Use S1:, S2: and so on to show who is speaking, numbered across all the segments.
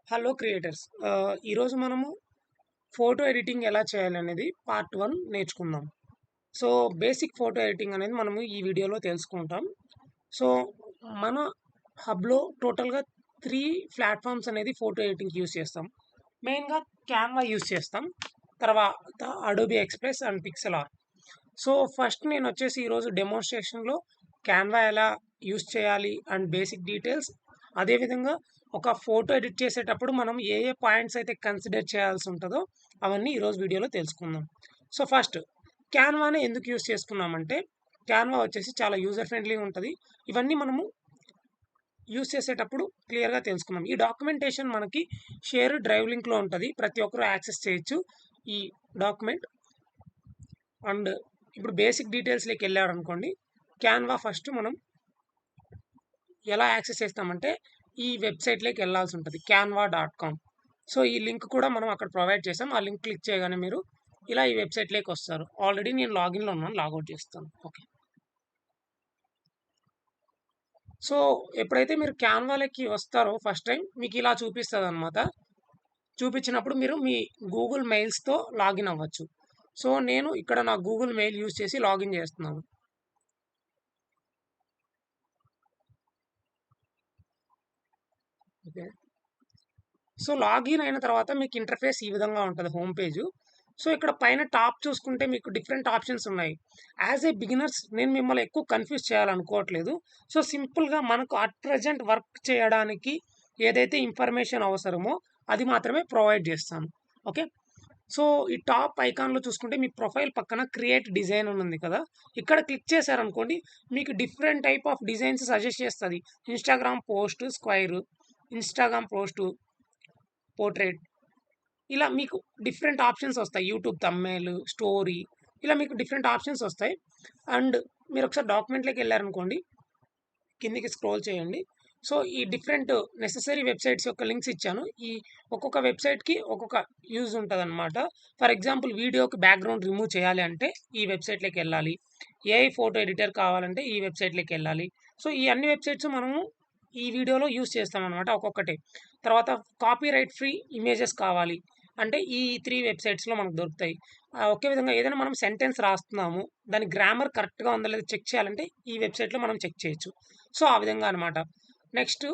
S1: Hello creators ఈరోజు మనము photo editing ఎలా చేయాలనేది పార్ట్ 1 నేర్చుకుందాం. సో, బేసిక్ ఫోటో ఎడిటింగ్ అనేది మనము ఈ వీడియోలో తెలుసుకుంటాం. సో, మన హబ్‌లో టోటల్‌గా 3 ప్లాట్‌ఫార్మ్స్ అనేది ఫోటో ఎడిటింగ్‌కి యూజ్ చేస్తాం. మెయిన్‌గా క్యాన్వా యూజ్ చేస్తాం. తర్వాత Adobe Express and Pixel Art. So, first నేనొచ్చేసి ఈరోజు డెమోన్‌స్ట్రేషన్‌లో క్యాన్వా ఎలా యూజ్ చేయాలి అండ్ బేసిక్ డీటెయిల్స్, అదేవిధంగా ఒక ఫోటో ఎడిట్ చేసేటప్పుడు మనం ఏ పాయింట్స్ అయితే కన్సిడర్ చేయాల్సి ఉంటుందో అవన్నీ ఈరోజు వీడియోలో తెలుసుకుందాం. సో, ఫస్ట్ క్యాన్వానే ఎందుకు యూజ్ చేసుకున్నామంటే, క్యాన్వా వచ్చేసి చాలా యూజర్ ఫ్రెండ్లీగా ఉంటుంది. ఇవన్నీ మనము యూజ్ చేసేటప్పుడు క్లియర్‌గా తెలుసుకున్నాం. ఈ డాక్యుమెంటేషన్ మనకి షేర్ డ్రైవ్ లింక్‌లో ఉంటది. ప్రతి ఒక్కరు యాక్సెస్ చేయొచ్చు ఈ డాక్యుమెంట్. అండ్ ఇప్పుడు బేసిక్ డీటెయిల్స్‌లోకి వెళ్ళారనుకోండి, క్యాన్వా ఫస్ట్ మనం ఎలా యాక్సెస్ చేస్తామంటే ఈ వెబ్సైట్లోకి వెళ్ళాల్సి ఉంటుంది, canva.com. సో ఈ లింక్ కూడా మనం అక్కడ ప్రొవైడ్ చేసాం. ఆ లింక్ క్లిక్ చేయగానే మీరు ఇలా ఈ వెబ్సైట్లోకి వస్తారు. ఆల్రెడీ నేను లాగిన్లో ఉన్నాను, లాగౌట్ చేస్తాను. ఓకే. సో ఎప్పుడైతే మీరు క్యాన్వాలోకి వస్తారో ఫస్ట్ టైం మీకు ఇలా చూపిస్తుంది అనమాట. చూపించినప్పుడు మీరు మీ గూగుల్ మెయిల్స్తో లాగిన్ అవ్వచ్చు. సో నేను ఇక్కడ నా గూగుల్ మెయిల్ యూజ్ చేసి లాగిన్ చేస్తున్నాను. ఓకే. సో లాగిన్ అయిన తర్వాత మీకు ఇంటర్ఫేస్ ఈ విధంగా ఉంటుంది, హోమ్ పేజ్. సో ఇక్కడ పైన టాప్ చూసుకుంటే మీకు డిఫరెంట్ ఆప్షన్స్ ఉన్నాయి. యాజ్ ఏ బిగినర్స్ నేను మిమ్మల్ని ఎక్కువ కన్ఫ్యూజ్ చేయాలనుకోవట్లేదు. సో సింపుల్గా మనకు అట్ ప్రజెంట్ వర్క్ చేయడానికి ఏదైతే ఇన్ఫర్మేషన్ అవసరమో అది మాత్రమే ప్రొవైడ్ చేస్తాను. ఓకే. సో ఈ టాప్ ఐకాన్లో చూసుకుంటే మీ ప్రొఫైల్ పక్కన క్రియేట్ డిజైన్ అని ఉంది కదా, ఇక్కడ క్లిక్ చేశారనుకోండి మీకు different type of designs suggest చేస్తుంది. Instagram post square, Instagram post portrait, ఇలా మీకు డిఫరెంట్ ఆప్షన్స్ వస్తాయి. యూట్యూబ్ థంబ్‌నెయిల్, స్టోరీ, ఇలా మీకు డిఫరెంట్ ఆప్షన్స్ వస్తాయి. అండ్ మీరు ఒకసారి డాక్యుమెంట్లోకి వెళ్ళారనుకోండి, కిందికి స్క్రోల్ చేయండి. సో ఈ డిఫరెంట్ నెసెసరీ వెబ్సైట్స్ యొక్క లింక్స్ ఇచ్చాను. ఈ ఒక్కొక్క వెబ్సైట్కి ఒక్కొక్క యూజ్ ఉంటుంది అనమాట. ఫర్ ఎగ్జాంపుల్ వీడియోకి బ్యాక్గ్రౌండ్ రిమూవ్ చేయాలి అంటే ఈ వెబ్సైట్లోకి వెళ్ళాలి. ఏఐ ఫోటో ఎడిటర్ కావాలంటే ఈ వెబ్సైట్లోకి వెళ్ళాలి. సో ఈ అన్ని వెబ్సైట్స్ మనము ఈ వీడియోలో యూజ్ చేస్తామన్నమాట ఒక్కొక్కటి. తర్వాత కాపీ రైట్ ఫ్రీ ఇమేజెస్ కావాలి అంటే ఈ 3 వెబ్సైట్స్‌లో మనకు దొరుకుతాయి. ఒకే విధంగా ఏదైనా మనం సెంటెన్స్ రాస్తున్నాము, దాని గ్రామర్ కరెక్ట్‌గా ఉందో లేదో చెక్ చేయాలంటే ఈ వెబ్సైట్‌లో మనం చెక్ చేయొచ్చు. సో ఆ విధంగా అనమాట. నెక్స్ట్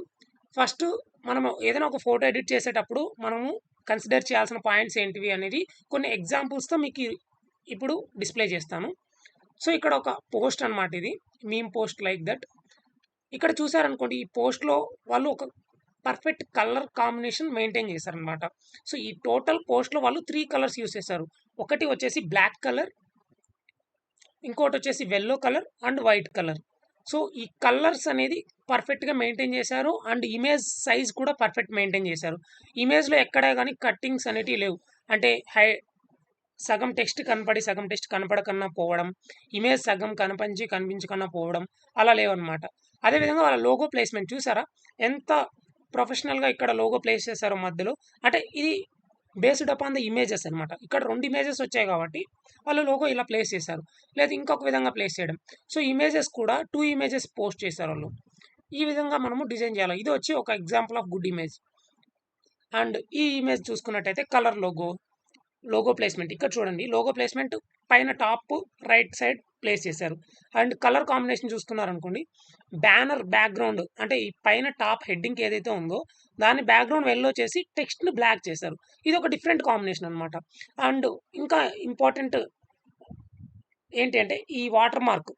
S1: ఫస్ట్ మనము ఏదైనా ఒక ఫోటో ఎడిట్ చేసేటప్పుడు మనము కన్సిడర్ చేయాల్సిన పాయింట్స్ ఏంటివి అనేది కొన్ని ఎగ్జాంపుల్స్‌తో మీకు ఇప్పుడు డిస్‌ప్లే చేస్తాను. సో ఇక్కడ ఒక పోస్ట్ అనమాట ఇది. Meme post like that. ఇక్కడ చూసారనుకోండి, ఈ పోస్ట్‌లో వాళ్ళు ఒక పర్ఫెక్ట్ కలర్ కాంబినేషన్ మెయింటైన్ చేశారనమాట. సో ఈ టోటల్ పోస్ట్‌లో వాళ్ళు 3 కలర్స్ యూజ్ చేశారు. ఒకటి వచ్చేసి బ్లాక్ కలర్, ఇంకోటి వచ్చేసి yellow colour and white colour. So ఈ కలర్స్ అనేది పర్ఫెక్ట్‌గా మెయింటైన్ చేశారు. అండ్ ఇమేజ్ సైజ్ కూడా పర్ఫెక్ట్ మెయింటైన్ చేశారు. ఇమేజ్‌లో ఎక్కడా గాని కట్టింగ్స్ అనేటివి లేవు. అంటే సగం టెక్స్ట్ కనపడి, సగం టెక్స్ట్ కనపడకన్నా పోవడం, ఇమేజ్ సగం కనిపించకన్నా పోవడం, అలా లేవన్నమాట. అదేవిధంగా వాళ్ళ లోగో ప్లేస్‌మెంట్ చూసారా? ఎంత ప్రొఫెషనల్‌గా ఇక్కడ లోగో ప్లేస్ చేశారో మధ్యలో. అంటే ఇది బేస్డ్ అపాన్ ద ఇమేజెస్ అనమాట. ఇక్కడ 2 ఇమేజెస్ వచ్చాయి కాబట్టి వాళ్ళు లోగో ఇలా ప్లేస్ చేశారు. లేదా ఇంకొక విధంగా ప్లేస్ చేయడం. సో ఇమేజెస్ కూడా 2 ఇమేజెస్ పోస్ట్ చేశారు వాళ్ళు. ఈ విధంగా మనము డిజైన్ చేయాలి. ఇది వచ్చి ఒక example of good image. And ఈ ఇమేజ్ చూసుకున్నట్టయితే కలర్ లోగో ప్లేస్‌మెంట్ ఇక్కడ చూడండి. లోగో ప్లేస్‌మెంట్ పైన టాప్ రైట్ సైడ్ ప్లేస్ చేశారు. అండ్ కలర్ కాంబినేషన్ చూసుకున్నారనుకోండి, బ్యానర్ బ్యాక్‌గ్రౌండ్ అంటే ఈ పైన టాప్ హెడ్డింగ్ ఏదైతే ఉందో దాన్ని బ్యాక్‌గ్రౌండ్ యెల్లో చేసి టెక్స్ట్‌ని బ్లాక్ చేశారు. ఇది ఒక డిఫరెంట్ కాంబినేషన్ అనమాట. అండ్ ఇంకా ఇంపార్టెంట్ ఏంటి అంటే ఈ వాటర్ మార్క్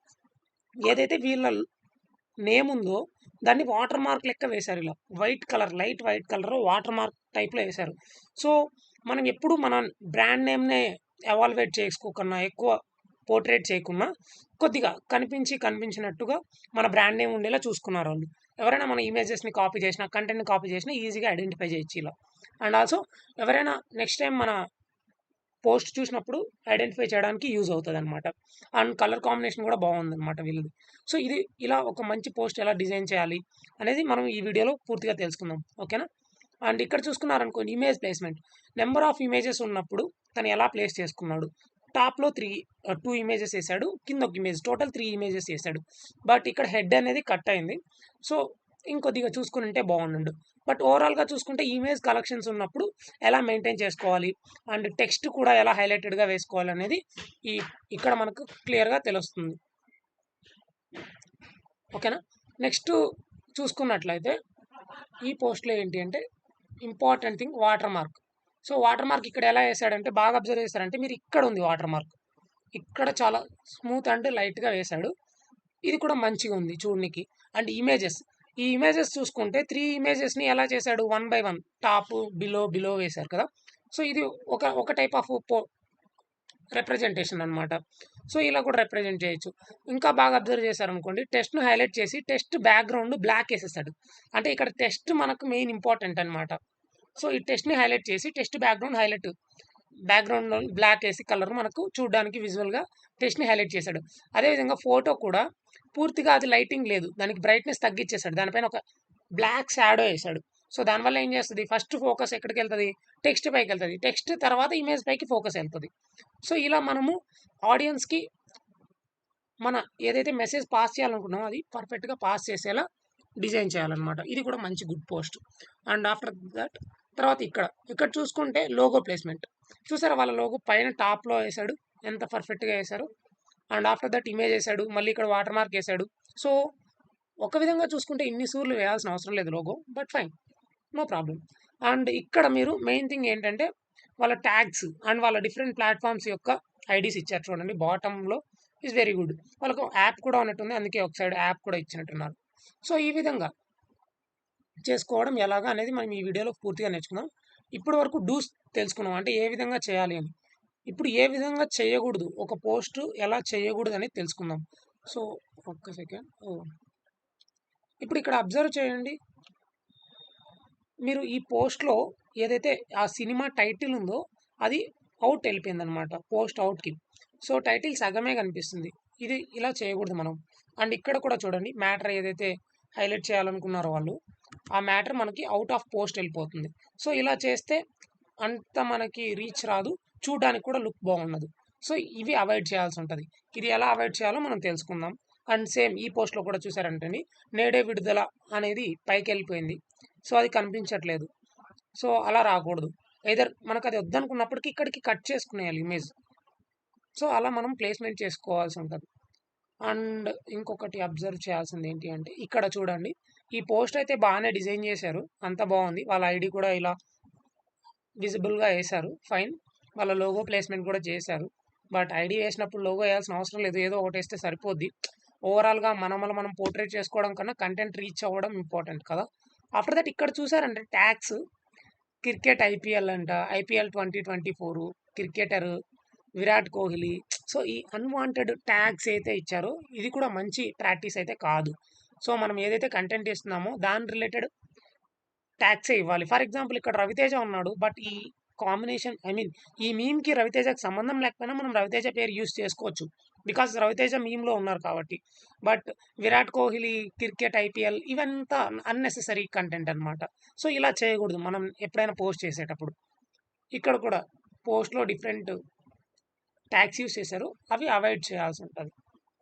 S1: ఏదైతే వీళ్ళ నేమ్ ఉందో దాన్ని వాటర్ మార్క్ లెక్క వేశారు ఇలా. White colour, light white colour water mark టైప్‌లో వేశారు. సో మనం ఎప్పుడు మన బ్రాండ్ నేమ్‌నే ఎవాల్యుయేట్ చేసుకోకన్నా, ఎక్కువ పోర్ట్రేట్ చేయకున్నా, కొద్దిగా కనిపించినట్టుగా మన బ్రాండ్ నేమ్ ఉండేలా చూసుకున్నారాళ్ళు. ఎవరైనా మన ఇమేజెస్‌ని కాపీ చేసినా, కంటెంట్‌ని కాపీ చేసినా ఈజీగా ఐడెంటిఫై చేయొచ్చు ఇలా. అండ్ ఆల్సో ఎవరైనా నెక్స్ట్ టైమ్ మన పోస్ట్ చూసినప్పుడు ఐడెంటిఫై చేయడానికి యూజ్ అవుతదనమాట. అండ్ కలర్ కాంబినేషన్ కూడా బాగుందనమాట వీళ్ళది. సో ఇది ఇలా ఒక మంచి పోస్ట్ ఎలా డిజైన్ చేయాలి అనేది మనం ఈ వీడియోలో పూర్తిగా తెలుసుకుందాం. ఓకేనా? అండ్ ఇక్కడ చూసుకున్నారనుకోండి image placement. Number of images ఉన్నప్పుడు తను ఎలా ప్లేస్ చేసుకున్నాడు. టాప్‌లో 2 ఇమేజెస్ ఏసాడు. కింద ఒక ఇమేజ్. టోటల్ 3 ఇమేజెస్ ఏసాడు. బట్ ఇక్కడ హెడ్ అనేది కట్ అయింది. సో ఇంకొద్దిగా చూసుకునుంటే బాగుండు. బట్ ఓవరాల్‌గా చూసుకుంటే ఇమేజ్ కలెక్షన్స్ ఉన్నప్పుడు ఎలా మెయింటైన్ చేసుకోవాలి అండ్ టెక్స్ట్ కూడా ఎలా హైలైటెడ్‌గా వేసుకోవాలనేది ఈ ఇక్కడ మనకు క్లియర్‌గా తెలుస్తుంది. ఓకేనా? నెక్స్ట్ చూసుకున్నట్లయితే ఈ పోస్ట్‌లో ఏంటి అంటే important thing water mark. So, water mark ఇక్కడ ఎలా ఏసాడంటే బాగా అబ్జర్వ్ చేశారంటే మీరు ఇక్కడ ఉంది వాటర్ మార్క్. ఇక్కడ చాలా స్మూత్ అండ్ లైట్‌గా వేశాడు. ఇది కూడా మంచిగా ఉంది చూడనికి. And images. ఈ ఇమేజెస్ చూసుకుంటే 3 ఇమేజెస్‌ని ఎలా చేశాడు one by one top, below వేశారు కదా! సో, ఇది ఒక టైప్ ఆఫ్ రిప్రజెంటేషన్ అన్నమాట. సో, ఇలా కూడా రిప్రజెంట్ చేయొచ్చు. ఇంకా బాగా అబ్జర్వ్ చేశారనుకోండి టెక్స్ట్‌ని హైలైట్ చేసి టెక్స్ట్ బ్యాక్‌గ్రౌండ్ బ్లాక్ ఏసేసాడు. అంటే ఇక్కడ టెక్స్ట్ మనకు మెయిన్ ఇంపార్టెంట్ అన్నమాట. సో, ఈ టెక్స్ట్‌ని హైలైట్ చేసి టెక్స్ట్ బ్యాక్‌గ్రౌండ్‌లో బ్లాక్ ఏసి కలర్ మనకు చూడడానికి విజువల్‌గా టెక్స్ట్‌ని హైలైట్ చేశాడు. అదేవిధంగా ఫోటో కూడా పూర్తిగా అది లైటింగ్ లేదు. దానికి బ్రైట్‌నెస్ తగ్గిచ్చేసాడు. దానిపైన ఒక బ్లాక్ షాడో ఏసాడు. సో, దానివల్ల ఏం చేస్తది ఫస్ట్ ఫోకస్ ఎక్కడికెళ్తది? టెక్స్ట్ పైకెళ్తది. టెక్స్ట్ తర్వాత ఇమేజ్ పైకి ఫోకస్ ఎళ్తది. సో, ఇలా మనము ఆడియన్స్‌కి మన ఏదైతే మెసేజ్ పాస్ చేయాలనుకున్నామో అది పర్ఫెక్ట్‌గా పాస్ చేసేలా డిజైన్ చేయాలన్నమాట. ఇది కూడా మంచి good post. And after that తర్వాత ఇక్కడ చూసుకుంటే లోగో ప్లేస్‌మెంట్. చూసారా వాళ్ళ లోగో పైన టాప్‌లో ఏసాడు. ఎంత పర్ఫెక్ట్‌గా ఏసారో. అండ్ ఆఫ్టర్ దట్ ఇమేజ్ ఏసాడు. మళ్ళీ ఇక్కడ వాటర్ మార్క్ ఏసాడు. సో, ఒక విధంగా చూసుకుంటే ఇన్ని సూర్లు వేయాల్సిన అవసరం లేదు logo. But fine. No problem. And ఇక్కడ మీరు మెయిన్ థింగ్ ఏంటంటే వాళ్ళ ట్యాగ్స్ అండ్ వాళ్ళ డిఫరెంట్ ప్లాట్‌ఫార్మ్స్ యొక్క ఐడీస్ ఇచ్చారు చూడండి. బాటమ్‌లో ఈస్ వెరీ గుడ్. వాళ్ళకు యాప్ కూడా ఉన్నట్టుంది. అందుకే ఒక సైడ్ యాప్ కూడా ఇచ్చినట్టున్నారు. సో, ఈ విధంగా చేసుకోవడం ఎలాగా అనేది మనం ఈ వీడియోలో పూర్తిగా నేర్చుకుందాం. ఇప్పటి వరకు డూస్ తెలుసుకున్నాం. అంటే ఏ విధంగా చేయాలి అని. ఇప్పుడు ఏ విధంగా చేయకూడదు. ఒక పోస్ట్ ఎలా చేయకూడదనేది తెలుసుకుందాం. సో, ఒక్క సెకండ్. ఇప్పుడు ఇక్కడ అబ్జర్వ్ చేయండి. మీరు ఈ పోస్ట్‌లో ఏదైతే ఆ సినిమా టైటిల్ ఉందో అది ఔట్ ఎళ్ళిపోయిందనమాట. పోస్ట్ ఔట్‌కి. సో, టైటిల్ సగమే కనిపిస్తుంది. ఇది ఇలా చేయకూడదు మనం. అండ్ ఇక్కడ కూడా చూడండి మ్యాటర్ ఏదైతే హైలైట్ చేయాలనుకున్నారో వాళ్ళు, ఆ మ్యాటర్ మనకి ఔట్ ఆఫ్ పోస్ట్ ఎళ్ళిపోతుంది. సో, ఇలా చేస్తే అంత మనకి రీచ్ రాదు. చూడ్డానికి కూడా లుక్ బాగుండదు. సో, ఇవి అవాయిడ్ చేయాల్సుంటది. ఇది ఎలా అవాయిడ్ చేయాలో మనం తెలుసుకుందాం. అండ్ సేమ్ ఈ పోస్ట్‌లో కూడా చూసారంటండి నేడే విడుదల అనేది పైకెళ్ళిపోయింది. సో, అది కనిపించట్లేదు. సో, అలా రాకూడదు. ఎయిదర్ మనకది వద్దనుకున్నప్పటికి ఇక్కడికి కట్ చేసుకునేయాలి ఇమేజ్. సో, అలా మనం ప్లేస్‌మెంట్ చేసుకోవాల్సుంటది. అండ్ ఇంకొకటి అబ్జర్వ్ చేయాల్సింది ఏంటి అంటే ఇక్కడ చూడండి. ఈ పోస్ట్ అయితే బానే డిజైన్ చేశారు. అంతా బావుంది. వాళ్ళ ఐడీ కూడా ఇలా విజిబుల్‌గా ఏశారు. ఫైన్. వాళ్ళ లోగో ప్లేస్‌మెంట్ కూడా చేశారు. బట్ ఐడీ ఏసినప్పుడు లోగో ఏయాల్సిన అవసరం లేదు. ఏదో ఒకటేస్తే సరిపోద్ది. ఓవరాల్‌గా మనమల మనం పోర్ట్రేట్ చేసుకోవడం కన్నా కంటెంట్ రీచ్ అవ్వడం ఇంపార్టెంట్ కదా! ఆఫ్టర్ దట్ ఇక్కడ చూసారంటే ట్యాగ్స్ క్రికెట్ ఐపీఎల్ అంట. IPL 2024 cricketer Virat Kohli. So, ఈ అన్‌వాంటెడ్ ట్యాగ్స్ అయితే ఇచ్చారో ఇది కూడా మంచి ప్రాక్టీస్ అయితే కాదు. సో, మనం ఏదైతే కంటెంట్ ఇస్తున్నామో దాని రిలేటెడ్ ట్యాగ్సే ఇవ్వాలి. ఫర్ ఎగ్జాంపుల్ ఇక్కడ 'రవితేజ' ఉన్నాడు. బట్ ఈ కాంబినేషన్ ఐ మీన్ ఈ మీమ్‌కి 'రవితేజ'కి సంబంధం లేకపోయినా మనం 'రవితేజ' పేరు యూజ్ చేసుకోవచ్చు. బికాజ్ 'రవితేజ' మీమ్‌లో ఉన్నారు కాబట్టి. But 'Virat Kohli' cricket IPL ఇవంతా అన్నెసెసరీ కంటెంట్ అన్నమాట. సో, ఇలా చేయకూడదు మనం ఎప్పుడైనా పోస్ట్ చేసేటప్పుడు. ఇక్కడ కూడా పోస్ట్‌లో డిఫరెంట్ ట్యాగ్స్ యూజ్ చేశారు. అవి అవాయిడ్ చేయాల్సుంటది.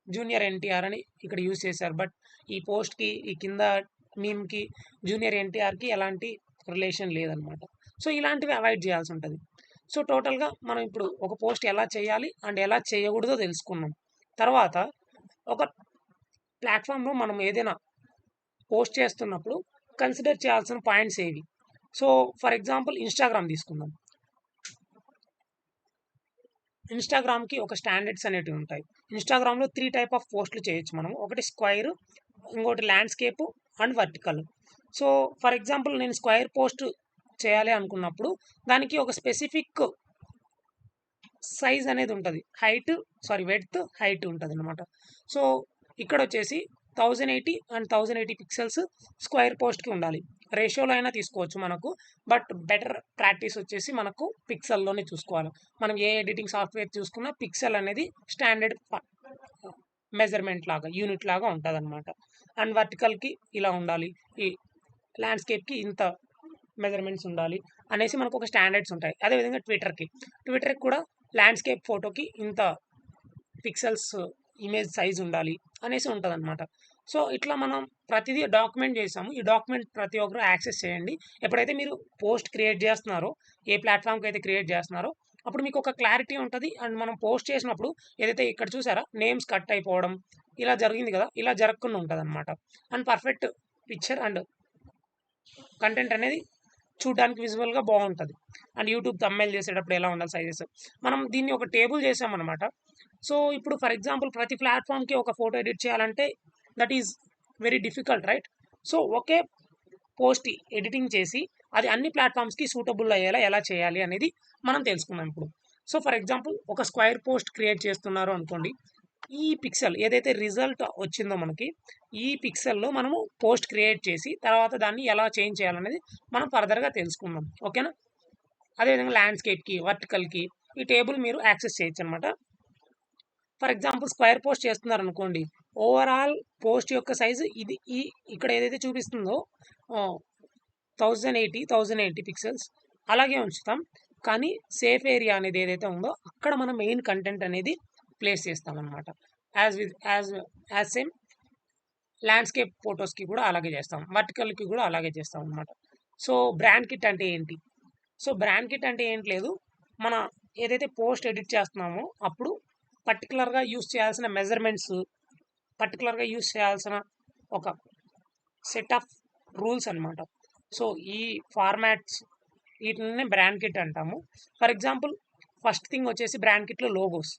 S1: జూనియర్ ఎన్టీఆర్ అని ఇక్కడ యూజ్ చేశారు. బట్ ఈ పోస్ట్‌కి ఈ కింద మీమ్‌కి జూనియర్ ఎన్టీఆర్‌కి ఎలాంటి రిలేషన్ లేదనమాట. సో, ఇలాంటివి అవాయిడ్ చేయాల్సుంటది. సో, టోటల్‌గా మనం ఇప్పుడు ఒక పోస్ట్ ఎలా చేయాలి అండ్ ఎలా చేయకూడదో తెలుసుకున్నాం. తర్వాత ఒక ప్లాట్‌ఫార్మ్‌లో మనం ఏదైనా పోస్ట్ చేస్తున్నప్పుడు కన్సిడర్ చేయాల్సిన పాయింట్స్ ఏవి? సో, ఫర్ ఎగ్జాంపుల్ ఇన్‌స్టాగ్రామ్ తీసుకుందాం. ఇన్‌స్టాగ్రామ్‌కి ఒక స్టాండర్డ్స్ అనేటివుంటాయి. ఇన్‌స్టాగ్రామ్‌లో 3 టైప్ ఆఫ్ పోస్ట్‌లు చేయొచ్చు మనం. ఒకటి స్క్వేర్, ఇంకోటి landscape and vertical. So, for example నేను స్క్వేర్ పోస్ట్ చేయాలి అనుకున్నప్పుడు దానికి ఒక స్పెసిఫిక్ సైజ్ అనేది ఉంటది. విడ్త్, హైట్ ఉంటదనమాట. సో, ఇక్కడొచ్చేసి 1080 అండ్ 1080 పిక్సెల్స్ స్క్వేర్ పోస్ట్‌కి ఉండాలి. రేషియోలో అయినా తీసుకోవచ్చు మనకు. బట్ బెటర్ ప్రాక్టీస్ వచ్చేసి మనకు పిక్సెల్‌లోనే చూసుకోవాలి. మనం ఏ ఎడిటింగ్ సాఫ్ట్‌వేర్ చూసుకున్నా పిక్సెల్ అనేది స్టాండర్డ్ మెజర్‌మెంట్ లాగా, యూనిట్ లాగా ఉంటదనమాట. అండ్ వర్టికల్‌కి ఇలా ఉండాలి. ఈ ల్యాండ్‌స్కేప్‌కి ఇంత మెజర్‌మెంట్స్ ఉండాలి అనేసి మనకొక స్టాండర్డ్స్ ఉంటాయి. అదేవిధంగా ట్విట్టర్‌కి కూడా ల్యాండ్‌స్కేప్ ఫోటోకి ఇంత పిక్సెల్స్ ఇమేజ్ సైజ్ ఉండాలి అనేసి ఉంటదనమాట. సో, ఇట్లా మనం ప్రతిదీ డాక్యుమెంట్ చేసాము. ఈ డాక్యుమెంట్ ప్రతి ఒక్కరు యాక్సెస్ చేయండి. ఎప్పుడైతే మీరు పోస్ట్ క్రియేట్ చేస్తున్నారో, ఏ ప్లాట్‌ఫార్మ్‌కి అయితే క్రియేట్ చేస్తున్నారో, అప్పుడు మీకు ఒక క్లారిటీ ఉంటది. అండ్ మనం పోస్ట్ చేసినప్పుడు ఏదైతే ఇక్కడ చూసారా నేమ్స్ కట్ అయిపోవడం, ఇలా జరిగింది కదా! ఇలా జరగకుండా ఉంటదనమాట. And perfect picture and content అనేది చూడ్డానికి విజువల్‌గా బావుంటది. అండ్ యూట్యూబ్ థంబ్‌నెయిల్ చేసేటప్పుడు ఎలా ఉండాలి సైజెస్. మనం దీన్ని ఒక టేబుల్ చేసామనమాట. సో, ఇప్పుడు ఫర్ ఎగ్జాంపుల్ ప్రతి ప్లాట్‌ఫార్మ్‌కి ఒక ఫోటో ఎడిట్ చేయాలంటే that is very difficult right? So, okay post editing చేసి అది అన్ని ప్లాట్‌ఫార్మ్స్‌కి సూటబుల్ అయ్యేలా ఎలా చేయాలి అనేది మనం తెలుసుకుందాం ఇప్పుడు. సో, ఫర్ ఎగ్జాంపుల్ ఒక స్క్వేర్ పోస్ట్ క్రియేట్ చేస్తున్నారు అనుకోండి. ఈ పిక్సెల్ ఏదైతే రిజల్ట్ వచ్చిందో మనకి, ఈ పిక్సెల్‌లో మనము పోస్ట్ క్రియేట్ చేసి తర్వాత దాన్ని ఎలా చేంజ్ చేయాలనేది మనం ఫర్దర్‌గా తెలుసుకుందాం. ఓకేనా? అదేవిధంగా ల్యాండ్‌స్కేప్‌కి, వర్టికల్‌కి ఈ టేబుల్ మీరు యాక్సెస్ చేయొచ్చనమాట. ఫర్ ఎగ్జాంపుల్ స్క్వేర్ పోస్ట్ చేస్తున్నారనుకోండి. ఓవరాల్ పోస్ట్ యొక్క సైజు ఇది ఇక్కడ ఏదైతే చూపిస్తుందో ఆహ్, 1080 పిక్సెల్స్ అలాగే ఉంచుతాం. కానీ సేఫ్ ఏరియా అనేది ఏదైతే ఉందో అక్కడ మనం మెయిన్ కంటెంట్ అనేది ప్లేస్ చేస్తామనమాట. యాజ్ సేమ్ ల్యాండ్‌స్కేప్ ఫోటోస్‌కి కూడా అలాగే చేస్తాం. వర్టికల్‌కి కూడా అలాగే చేస్తామనమాట. సో, బ్రాండ్ కిట్ అంటే ఏంటి? సో, బ్రాండ్ కిట్ అంటే ఏంటి లేదు. మన ఏదైతే పోస్ట్ ఎడిట్ చేస్తున్నామో అప్పుడు పర్టిక్యులర్‌గా యూజ్ చేయాల్సిన మెజర్‌మెంట్స్, పర్టిక్యులర్‌గా యూజ్ చేయాల్సిన ఒక సెట్ ఆఫ్ రూల్స్ అనమాట. సో, ఈ ఫార్మాట్స్ వీటిల్నే బ్రాండ్ కిట్ అంటాము. ఫర్ ఎగ్జాంపుల్ ఫస్ట్ థింగ్ వచ్చేసి బ్రాండ్ కిట్‌లో లోగోస్.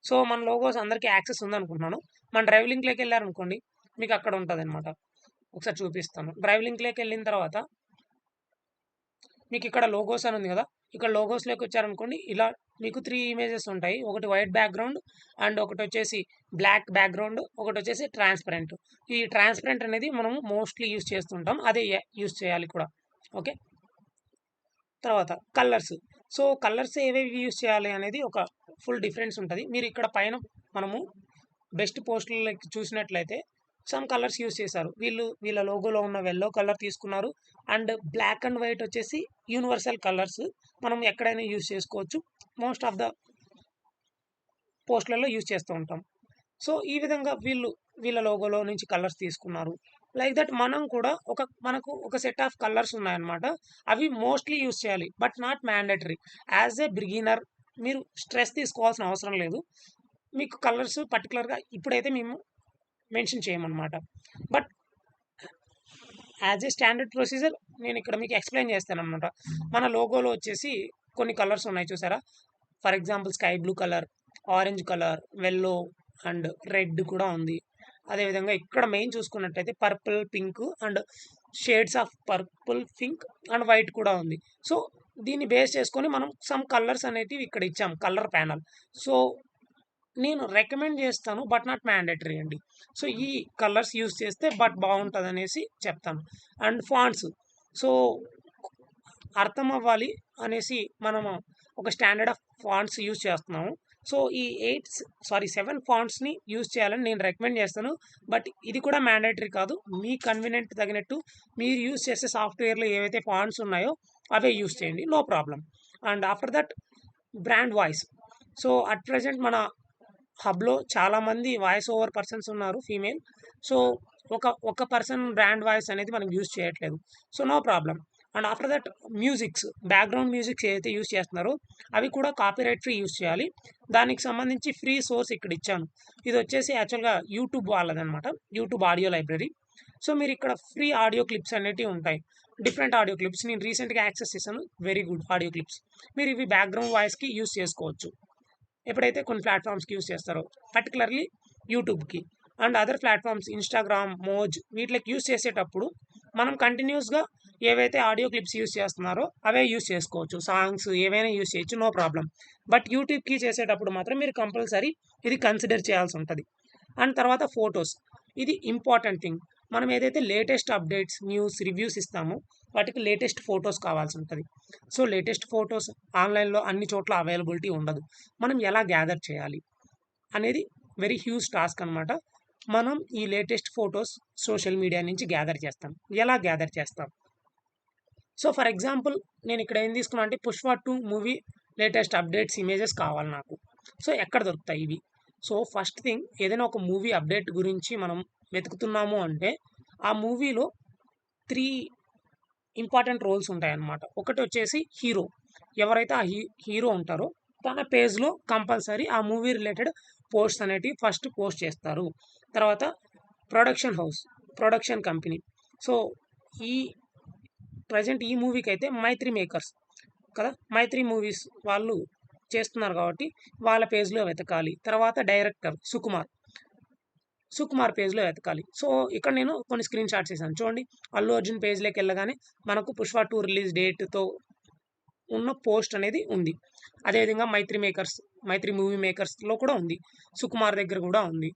S1: సో, మన లోగోస్ అందరికీ యాక్సెస్ ఉందనుకుంటున్నాను. మన డ్రైవ్ లింక్‌లోకెళ్లారనుకోండి మీకు అక్కడ ఉంటదనమాట. ఒకసారి చూపిస్తాను. డ్రైవ్ లింక్‌లోకెళ్ళిన తర్వాత మీకిక్కడ లోగోస్ అని ఉంది గదా! ఇక్కడ లోగోస్‌లోకొచ్చారనుకోండి ఇలా మీకు 3 ఇమేజెస్ ఉంటాయి. ఒకటి వైట్ బ్యాక్‌గ్రౌండ్ అండ్ ఒకటొచ్చేసి బ్లాక్ బ్యాక్‌గ్రౌండ్, ఒకటొచ్చేసి ట్రాన్స్‌పరెంట్. ఈ ట్రాన్స్‌పరెంట్ అనేది మనము మోస్ట్‌లీ యూజ్ చేస్తుంటాం. అదే యూజ్ చేయాలి కూడా. ఓకే. తర్వాత కలర్స్. సో, కలర్స్ ఏవేవి యూజ్ చేయాలి అనేది ఒక ఫుల్ డిఫరెన్స్ ఉంటది. మీరు ఇక్కడ పైన మనము బెస్ట్ పోస్టులకి చూసినట్లయితే సమ్ కలర్స్ యూజ్ చేశారు. వీళ్ళ లోగోలో ఉన్న యెల్లో కలర్ తీసుకున్నారు. అండ్ బ్లాక్ అండ్ వైట్ వచ్చేసి యూనివర్సల్ కలర్స్. మనం ఎక్కడైనా యూజ్ చేసుకోవచ్చు. మోస్ట్ ఆఫ్ ద పోస్ట్‌లలో యూజ్ చేస్తూ ఉంటాం. సో, ఈ విధంగా వీళ్ళ లోగోలో నుంచి కలర్స్ తీసుకున్నారు. లైక్ దట్ మనం కూడా మనకు ఒక సెట్ ఆఫ్ కలర్స్ ఉన్నాయన్నమాట. అవి మోస్ట్‌లీ యూజ్ చేయాలి. But not mandatory. As a beginner మీరు స్ట్రెస్ తీసుకోవాల్సిన అవసరం లేదు. మీకు కలర్స్ పర్టిక్యులర్‌గా ఇప్పుడైతే మేము మెన్షన్ చేయమన్నమాట. But as a standard procedure నేనిక్కడ మీకు ఎక్స్‌ప్లెయిన్ చేస్తానన్నమాట. మన లోగోలో వచ్చేసి కొన్ని కలర్స్ ఉన్నాయి చూసారా? For example sky blue colour, orange colour, yellow and red కూడా ఉంది. అదేవిధంగా ఇక్కడ మెయిన్ చూసుకున్నట్టయితే purple, pink and shades of purple, pink and white కూడా ఉంది. సో, దీన్ని బేస్ చేసుకొని మనం సమ్ కలర్స్ అనేటివి ఇక్కడ ఇచ్చాం కలర్ ప్యానెల్. సో, నేను రికమెండ్ చేస్తాను. బట్ నాట్ మ్యాండేటరీ అండి. సో, ఈ కలర్స్ యూజ్ చేస్తే బట్ బావుంటదనేసి చెప్తాను. And fonts. సో, అర్థం అవ్వాలి అనేసి మనము ఒక స్టాండర్డ్ ఆఫ్ ఫాంట్స్ యూజ్ చేస్తున్నాము. సో, ఈ 7 ఫాంట్స్‌ని యూజ్ చేయాలని నేను రికమెండ్ చేస్తాను. బట్ ఇది కూడా మ్యాండేటరీ కాదు. మీ కన్వీనియంట్ తగినట్టు మీరు యూజ్ చేసే సాఫ్ట్‌వేర్‌లో ఏవైతే ఫాంట్స్ ఉన్నాయో అవే యూజ్ చేయండి. No problem. And after that brand voice. So, at present మన హబ్‌లో చాలామంది వాయిస్ ఓవర్ పర్సన్స్ ఉన్నారు ఫీమేల్. సో, ఒక పర్సన్ బ్రాండ్ వాయిస్ అనేది మనం యూజ్ చేయట్లేదు. So, no problem. And after that background musics ఏవైతే యూజ్ చేస్తున్నారో అవి కూడా కాపీరైట్ ఫ్రీ యూజ్ చేయాలి. దానికి సంబంధించి ఫ్రీ సోర్స్ ఇక్కడ ఇచ్చాను. ఇదొచ్చేసి యాక్చువల్‌గా యూట్యూబ్ వాళ్ళదనమాట. YouTube audio library. సో, మీరిక్కడ ఫ్రీ ఆడియో క్లిప్స్ అనేటివి ఉంటాయి. డిఫరెంట్ ఆడియో క్లిప్స్ నేను రీసెంట్‌గా యాక్సెస్ చేశాను. Very good audio clips. మీరు ఇవి బ్యాక్‌గ్రౌండ్ వాయిస్‌కి యూజ్ చేసుకోవచ్చు. ఎప్పుడైతే కొన్ని ప్లాట్‌ఫార్మ్స్‌కి యూజ్ చేస్తారో పర్టిక్యులర్‌లీ యూట్యూబ్‌కి. And other platforms Instagram, Moj వీటిలకి యూజ్ చేసేటప్పుడు మనం కంటిన్యూయస్‌గా ఏవైతే ఆడియో క్లిప్స్ యూజ్ చేస్తున్నారో అవే యూజ్ చేసుకోవచ్చు. సాంగ్స్ ఏవైనా యూజ్ చేయొచ్చు. No problem. బట్ యూట్యూబ్‌కి చేసేటప్పుడు మాత్రం మీరు కంపల్సరీ ఇది కన్సిడర్ చేయాల్సుంటది. అండ్ తర్వాత ఫోటోస్. ఇది ఇంపార్టెంట్ థింగ్. మనం ఏదైతే లేటెస్ట్ అప్డేట్స్, న్యూస్, రివ్యూస్ ఇస్తామో వాటికి లేటెస్ట్ ఫోటోస్ కావాల్సుంటది. సో, లేటెస్ట్ ఫోటోస్ ఆన్‌లైన్‌లో అన్ని చోట్ల అవైలబిలిటీ ఉండదు. మనం ఎలా గ్యాదర్ చేయాలి అనేది వెరీ హ్యూజ్ టాస్క్ అనమాట. మనం ఈ లేటెస్ట్ ఫోటోస్ సోషల్ మీడియా నుంచి గ్యాదర్ చేస్తాం. ఎలా గ్యాదర్ చేస్తాం? సో, ఫర్ ఎగ్జాంపుల్ నేనిక్కడ ఏం తీసుకున్నా అంటే 'Pushpa 2' movie latest updates images కావాలి నాకు. సో, ఎక్కడ దొరుకుతాయి ఇవి? సో, ఫస్ట్ థింగ్ ఏదైనా ఒక మూవీ అప్డేట్ గురించి మనం వెతుకుతున్నాము అంటే ఆ మూవీలో 3 ఇంపార్టెంట్ రోల్స్ ఉంటాయన్నమాట. ఒకటి వచ్చేసి హీరో. ఎవరైతే ఆ హీరో ఉంటారో తన పేజ్‌లో కంపల్సరీ ఆ మూవీ రిలేటెడ్ పోస్ట్స్ అనేటివి ఫస్ట్ పోస్ట్ చేస్తారు. తర్వాత production house, production company. So, ఈ ప్రెజెంట్ ఈ మూవీకైతే 'మైత్రి మేకర్స్' కదా! 'మైత్రి మూవీస్' వాళ్ళు చేస్తున్నారు కాబట్టి వాళ్ళ పేజ్‌లో వెతకాలి. తర్వాత డైరెక్టర్ సుకుమార్ పేజ్‌లో వెతకాలి. సో, ఇక్కడ నేను కొన్ని స్క్రీన్ షాట్స్ ఏసాను. చూడండి, అల్లు అర్జున్ పేజ్‌లోకెళ్ళగానే మనకు 'పుష్ప 2' రిలీజ్ డేట్‌తో ఉన్న పోస్ట్ అనేది ఉంది. అదేవిధంగా 'మైత్రి మూవీ మేకర్స్‌లో కూడా ఉంది. సుకుమార్ దగ్గర కూడా ఉంది.